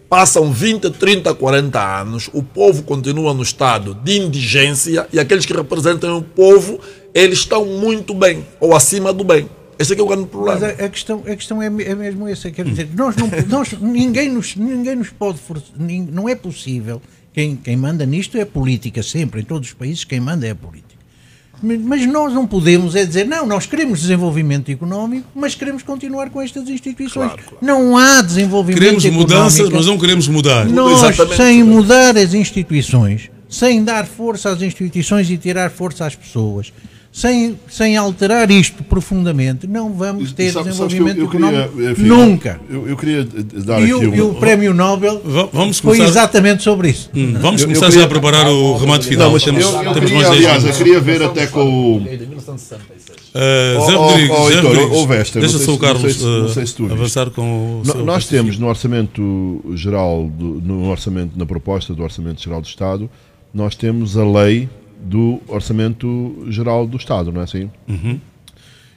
passam 20, 30, 40 anos, o povo continua no estado de indigência e aqueles que representam o povo, eles estão muito bem, ou acima do bem. Esse é que é o grande problema. Mas a questão é mesmo essa. Quer dizer, ninguém nos pode forçar, não é possível. Quem manda nisto é a política sempre, em todos os países quem manda é a política. Mas nós não podemos dizer, não, nós queremos desenvolvimento económico, mas queremos continuar com estas instituições. Claro. Não há desenvolvimento económico. Queremos mudanças, mas não queremos mudar. Nós, sem mudar as instituições, sem dar força às instituições e tirar força às pessoas, sem alterar isto profundamente, não vamos ter desenvolvimento económico nunca. Eu queria dar aqui o Prémio Nobel foi exatamente sobre isso. Vamos começar já a preparar o remate final. Eu queria ver até com o Zé Rodrigues, deixa só o Carlos avançar com o nós temos no Orçamento Geral, na proposta do Orçamento Geral do Estado, nós temos a lei do Orçamento Geral do Estado, não é assim? Uhum.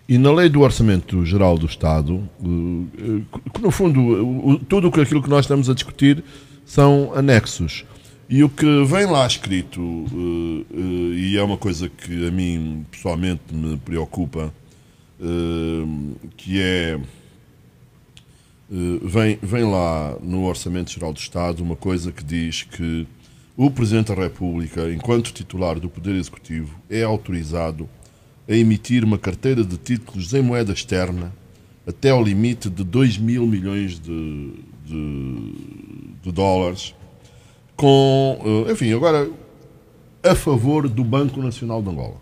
E na lei do Orçamento Geral do Estado, no fundo, tudo aquilo que nós estamos a discutir são anexos. E o que vem lá escrito, e é uma coisa que a mim pessoalmente me preocupa, que é, vem lá no Orçamento Geral do Estado uma coisa que diz que o Presidente da República, enquanto titular do Poder Executivo, é autorizado a emitir uma carteira de títulos em moeda externa até ao limite de 2 mil milhões de dólares, agora, a favor do Banco Nacional de Angola.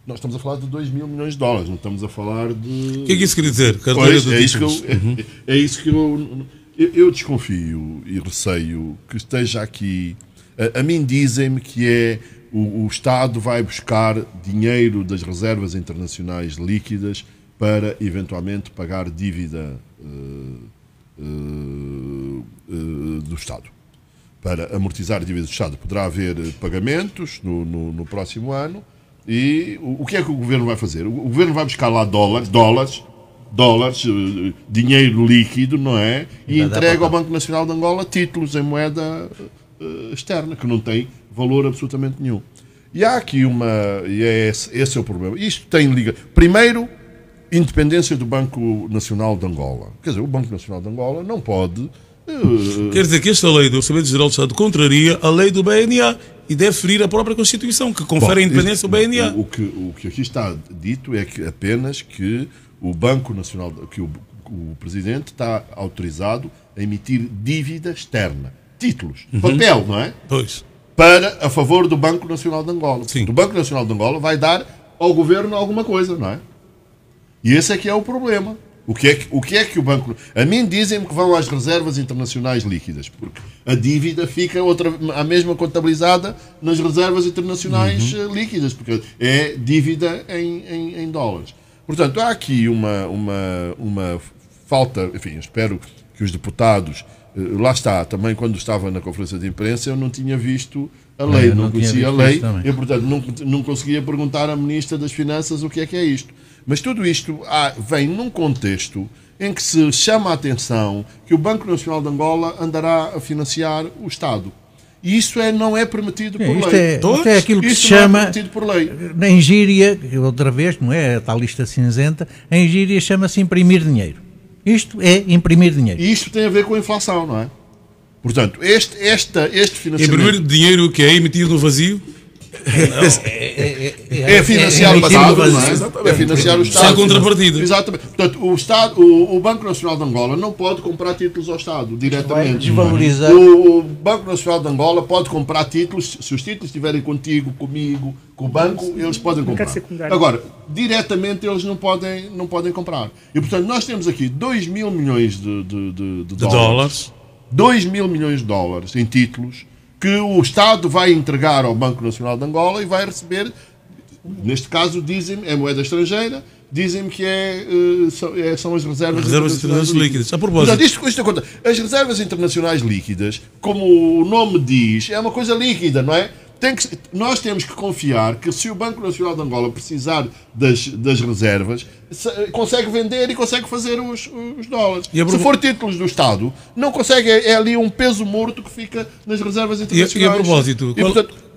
Nós estamos a falar de 2 mil milhões de dólares, não estamos a falar de... O que é que isso quer dizer? É isso que eu desconfio e receio que esteja aqui. A mim dizem-me que é o Estado vai buscar dinheiro das reservas internacionais líquidas para eventualmente pagar dívida do Estado. Para amortizar a dívida do Estado. Poderá haver pagamentos no próximo ano e o que é que o Governo vai fazer? O Governo vai buscar lá dólares, dinheiro líquido, não é? E entrega ao Banco Nacional de Angola títulos em moeda externa, que não tem valor absolutamente nenhum. E há aqui esse é o problema. Isto tem liga. Primeiro, independência do Banco Nacional de Angola. Quer dizer, o Banco Nacional de Angola não pode... Quer dizer que esta lei do Orçamento Geral do Estado contraria a lei do BNA e deve ferir a própria Constituição, que confere a independência ao BNA. O que aqui está dito é que apenas que o Banco Nacional, que o Presidente está autorizado a emitir dívida externa, títulos, papel, não é? Pois. A favor do Banco Nacional de Angola. Sim. O Banco Nacional de Angola vai dar ao governo alguma coisa, não é? E esse é que é o problema. O que é que o banco... A mim dizem-me que vão às reservas internacionais líquidas, porque a dívida fica a mesma contabilizada nas reservas internacionais líquidas, porque é dívida em dólares. Portanto, há aqui uma falta... Enfim, espero que os deputados... Lá está, também quando estava na conferência de imprensa eu não tinha visto a lei, não conhecia a lei, e portanto não conseguia perguntar à Ministra das Finanças o que é isto. Mas tudo isto vem num contexto em que se chama a atenção que o Banco Nacional de Angola andará a financiar o Estado. E isso não é permitido por lei. Isto é aquilo que se chama, em gíria, outra vez, não é a tal lista cinzenta, em gíria chama-se imprimir dinheiro. Isto é imprimir dinheiro. E isto tem a ver com a inflação, não é? Portanto, este financiamento... Imprimir dinheiro que é emitido no vazio? É financiar o Estado, não é? É financiar o Estado. Sem contrapartida. Exatamente. Portanto, o Banco Nacional de Angola não pode comprar títulos ao Estado diretamente. Desvalorizar. O Banco Nacional de Angola pode comprar títulos, se os títulos estiverem contigo, comigo, com o banco, eles podem comprar. Agora, diretamente eles não podem comprar. E, portanto, nós temos aqui 2 mil milhões de dólares. 2 mil milhões de dólares em títulos que o Estado vai entregar ao Banco Nacional de Angola e vai receber, neste caso, dizem-me, é moeda estrangeira, dizem-me que são as reservas internacionais líquidas. A propósito. Portanto, isto acontece. As reservas internacionais líquidas, como o nome diz, é uma coisa líquida, não é? Nós temos que confiar que se o Banco Nacional de Angola precisar das reservas, consegue vender e consegue fazer os dólares. Se for títulos do Estado, não consegue, é ali um peso morto que fica nas reservas internacionais. E a propósito,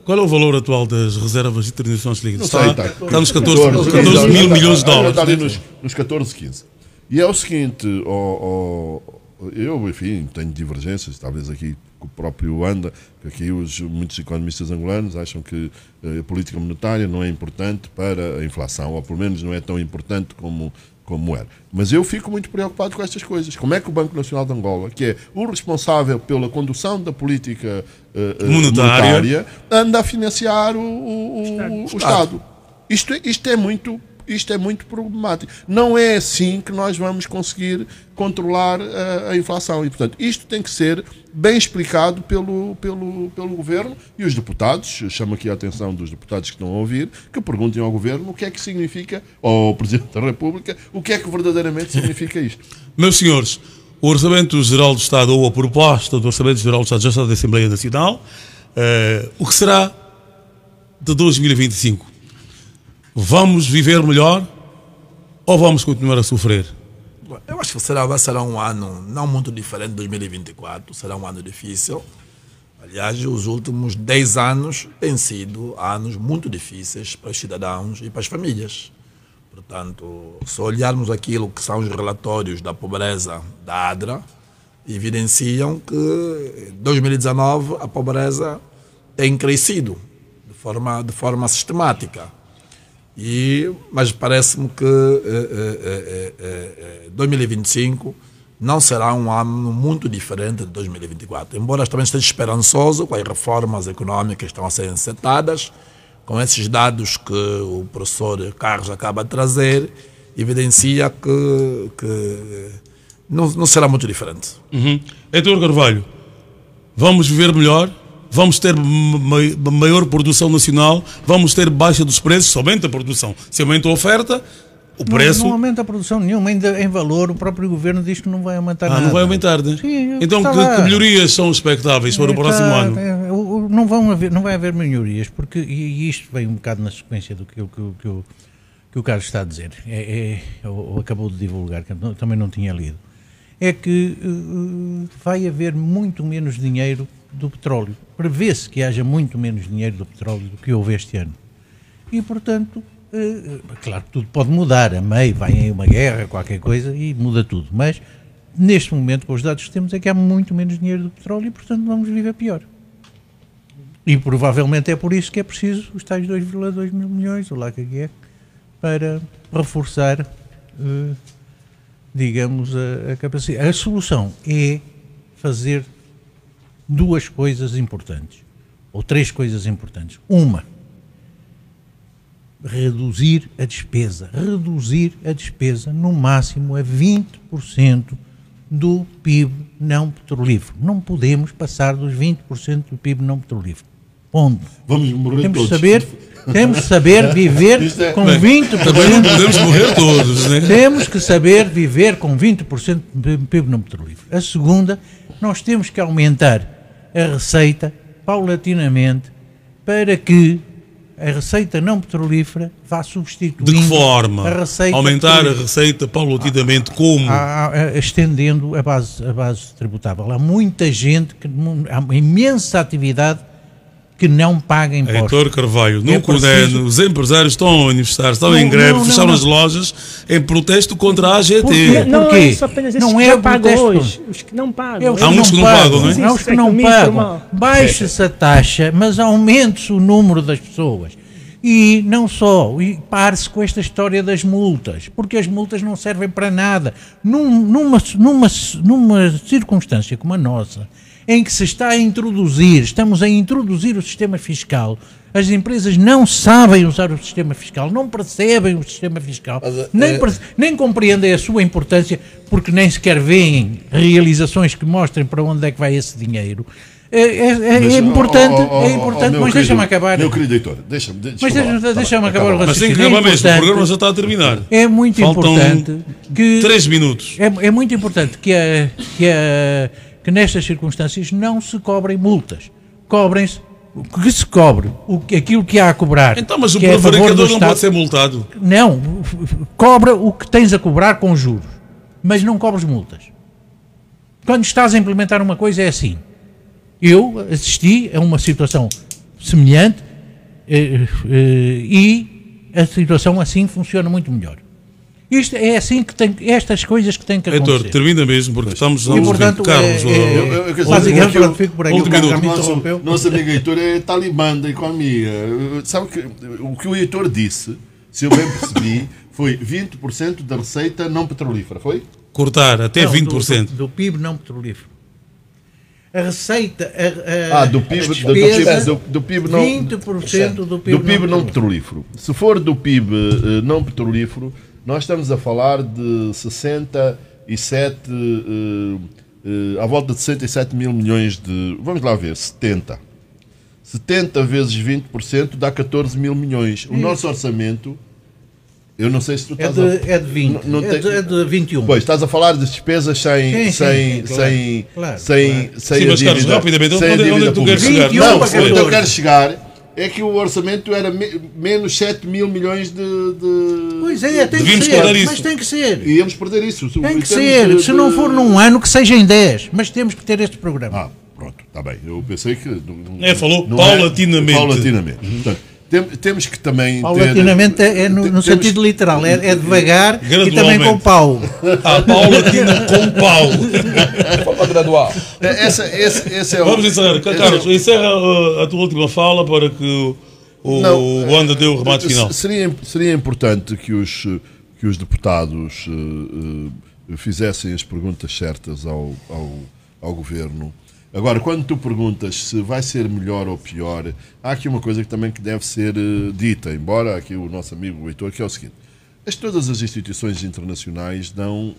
qual é o valor atual das reservas internacionais líquidas? Está nos 14 mil milhões de dólares. Está ali nos 14, 15. E é o seguinte, eu, enfim, tenho divergências, talvez aqui com o próprio Anda, que aqui muitos economistas angolanos acham que a política monetária não é importante para a inflação, ou pelo menos não é tão importante como era. Mas eu fico muito preocupado com estas coisas. Como é que o Banco Nacional de Angola, que é o responsável pela condução da política monetária, anda a financiar o Estado? Isto é muito problemático. Não é assim que nós vamos conseguir controlar a inflação. E, portanto, isto tem que ser bem explicado pelo Governo e os deputados, chamo aqui a atenção dos deputados que estão a ouvir, que perguntem ao Governo o que é que significa, ou ao Presidente da República, o que é que verdadeiramente significa isto. Meus senhores, o Orçamento Geral do Estado, ou a proposta do Orçamento Geral do Estado, já está da Assembleia Nacional. O que será de 2025? Vamos viver melhor ou vamos continuar a sofrer? Eu acho que será um ano não muito diferente de 2024, será um ano difícil. Aliás, os últimos 10 anos têm sido anos muito difíceis para os cidadãos e para as famílias. Portanto, se olharmos aquilo que são os relatórios da pobreza da ADRA, evidenciam que em 2019 a pobreza tem crescido de forma sistemática. Mas parece-me que 2025 não será um ano muito diferente de 2024. Embora também esteja esperançoso com as reformas económicas que estão a ser setadas, com esses dados que o professor Carlos acaba de trazer, evidencia que não será muito diferente. Heitor Carvalho, vamos viver melhor? Vamos ter maior produção nacional, vamos ter baixa dos preços, se aumenta a produção. Se aumenta a oferta, o preço... Não aumenta a produção nenhuma, ainda em valor, o próprio governo diz que não vai aumentar nada. Não vai aumentar, né? Sim, então, que melhorias são expectáveis para o próximo ano? Não vai haver melhorias, porque, e isto vem um bocado na sequência do que o Carlos está a dizer, ou acabou de divulgar, que eu também não tinha lido, é que vai haver muito menos dinheiro do petróleo. Prevê-se que haja muito menos dinheiro do petróleo do que houve este ano. E, portanto, claro que tudo pode mudar. A meio vai aí uma guerra, qualquer coisa, e muda tudo. Mas, neste momento, com os dados que temos, é que há muito menos dinheiro do petróleo e, portanto, vamos viver pior. E, provavelmente, é por isso que é preciso os tais 2,2 mil milhões, ou lá que é, para reforçar, digamos, a capacidade. A solução é fazer duas coisas importantes, ou três coisas importantes. Uma, reduzir a despesa no máximo a 20% do PIB não petrolífero. Não podemos passar dos 20% do PIB não petrolífero. Ponto. Vamos morrer todos. Temos de saber viver com 20%. Também não podemos morrer todos, né? Temos que saber viver com 20% do PIB não petrolífero. A segunda, nós temos que aumentar a receita paulatinamente para que a receita não petrolífera vá substituindo. De que forma? A receita aumentar a receita paulatinamente como? Estendendo a base tributável. Há muita gente, há uma imensa atividade que não paga impostos. Heitor Carvalho, não condeno, os empresários estão a manifestar, estão em greve, fecharam as lojas em protesto contra a AGT. Porquê? Não é só apenas esses que já pagam hoje, os que não pagam. Há muitos que não pagam, não é? Há os que não pagam. Baixa-se a taxa, mas aumente-se o número das pessoas. E não só, e pare-se com esta história das multas, porque as multas não servem para nada. Numa circunstância como a nossa, em que estamos a introduzir o sistema fiscal, as empresas não sabem usar o sistema fiscal, não percebem o sistema fiscal, nem compreendem a sua importância, porque nem sequer veem realizações que mostrem para onde é que vai esse dinheiro. É importante, mas deixa-me acabar. Meu querido Heitor, deixa-me acabar o raciocínio. Mas tem que acabar mesmo, o programa já está a terminar. É muito importante que... 3 minutos. É muito importante que nestas circunstâncias não se cobrem multas. Que se cobre aquilo que há a cobrar. Então, mas o prevaricador não pode ser multado? Não, cobra o que tens a cobrar com juros, mas não cobres multas. Quando estás a implementar uma coisa é assim. Eu assisti a uma situação semelhante e a situação assim funciona muito melhor. Isto é assim que tem, estas coisas que têm que acontecer. Heitor, termina mesmo, porque estamos e, portanto, Carlos. Nosso amigo Heitor é talibã da economia. Sabe que o que o Heitor disse, se eu bem percebi, foi 20% da receita não petrolífera, foi? Cortar até 20%. Do PIB não petrolífero. A receita, do PIB não, 20% do PIB não petrolífero. Se for do PIB não petrolífero, nós estamos a falar de 67, à volta de 67 mil milhões de... Vamos lá ver, 70. 70 vezes 20% dá 14 mil milhões. O nosso orçamento... Eu não sei se tu estás é de 20. É de 21. Pois, estás a falar de despesas sem a dívida. Rapidamente, onde é que tu queres chegar? Não, onde eu quero chegar é que o orçamento era menos 7 mil milhões de... Pois é, tem que ser, mas tem que ser. E íamos perder isso. Tem que ser, se não for num ano, que seja em 10. Mas temos que ter este programa. Pronto, está bem. Eu pensei que... falou paulatinamente. Paulatinamente. Portanto, temos que também paulatinamente no sentido literal, é devagar e também com pau. Paulatina com pau. Forma gradual. Esse é Vamos encerrar. Carlos, encerra a tua última fala para que o Wanda dê o remate final. Seria importante que os deputados fizessem as perguntas certas ao Governo. Agora, quando tu perguntas se vai ser melhor ou pior, há aqui uma coisa que também deve ser dita, embora aqui o nosso amigo Heitor, que é o seguinte: todas as instituições internacionais dão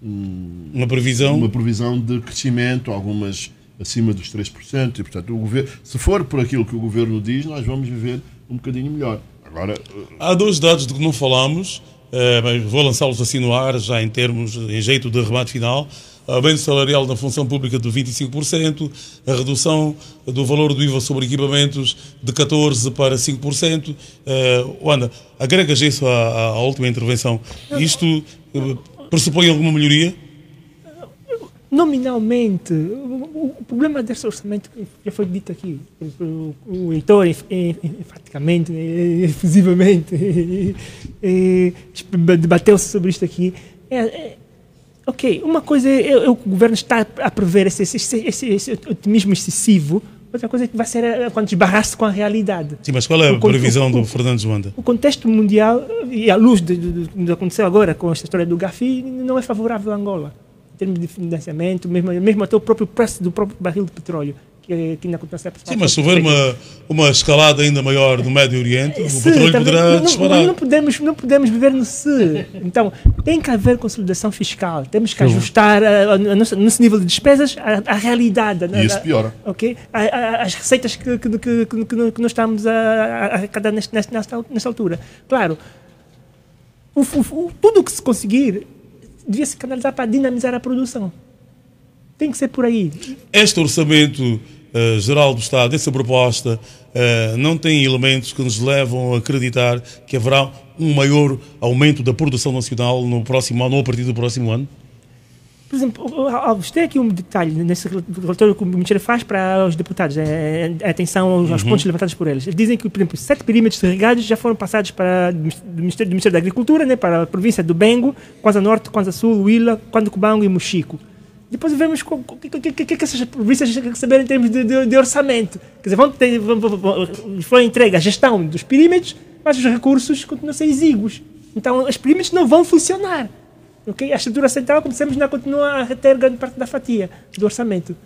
uma previsão de crescimento, algumas acima dos 3%, e portanto o governo, se for por aquilo que o governo diz, nós vamos viver um bocadinho melhor. Agora, há dois dados de que não falámos, mas vou lançá-los assim no ar, já em jeito de remate final. Aumento salarial da função pública de 25%, a redução do valor do IVA sobre equipamentos de 14% para 5%. Wanda, agregas isso à última intervenção. Isto pressupõe alguma melhoria? Nominalmente, o problema desse orçamento já foi dito aqui. O Heitor, enfaticamente, efusivamente, debateu-se sobre isto aqui. Ok, uma coisa é o governo está a prever esse otimismo excessivo, outra coisa é que vai ser quando esbarrar-se com a realidade. Sim, mas qual é a previsão do Fernandes Wanda? O contexto mundial, e à luz do que aconteceu agora com esta história do Gafi, não é favorável a Angola. termos de financiamento, mesmo até o próprio preço do próprio barril de petróleo. Que ainda continua a ser. Sim, mas se houver uma escalada ainda maior no Médio Oriente, o petróleo poderá disparar. Não podemos viver no se. Então, tem que haver consolidação fiscal. Temos que ajustar nosso nível de despesas à realidade. E isso piora. Okay? As receitas que nós estamos a arrecadar nesta altura. Claro, tudo o que se conseguir devia se canalizar para dinamizar a produção. Tem que ser por aí. Este orçamento geral do Estado, essa proposta, não tem elementos que nos levam a acreditar que haverá um maior aumento da produção nacional no próximo ano ou a partir do próximo ano? Por exemplo, Alves, tem aqui um detalhe nesse relatório que o Ministério faz para os deputados, atenção aos pontos levantados por eles. Eles dizem que, por exemplo, 7 perímetros irrigados já foram passados para do Ministério da Agricultura, né, para a província do Bengo, Kwanza Norte, Kwanza Sul, Huila, Cubango e Mochico. Depois vemos o que essas províncias receberam em termos de orçamento. Quer dizer, foi entregue a gestão dos perímetros, mas os recursos continuam a ser exíguos. Então, os perímetros não vão funcionar. Okay? A estrutura central, como dissemos, não continua a reter grande parte da fatia do orçamento.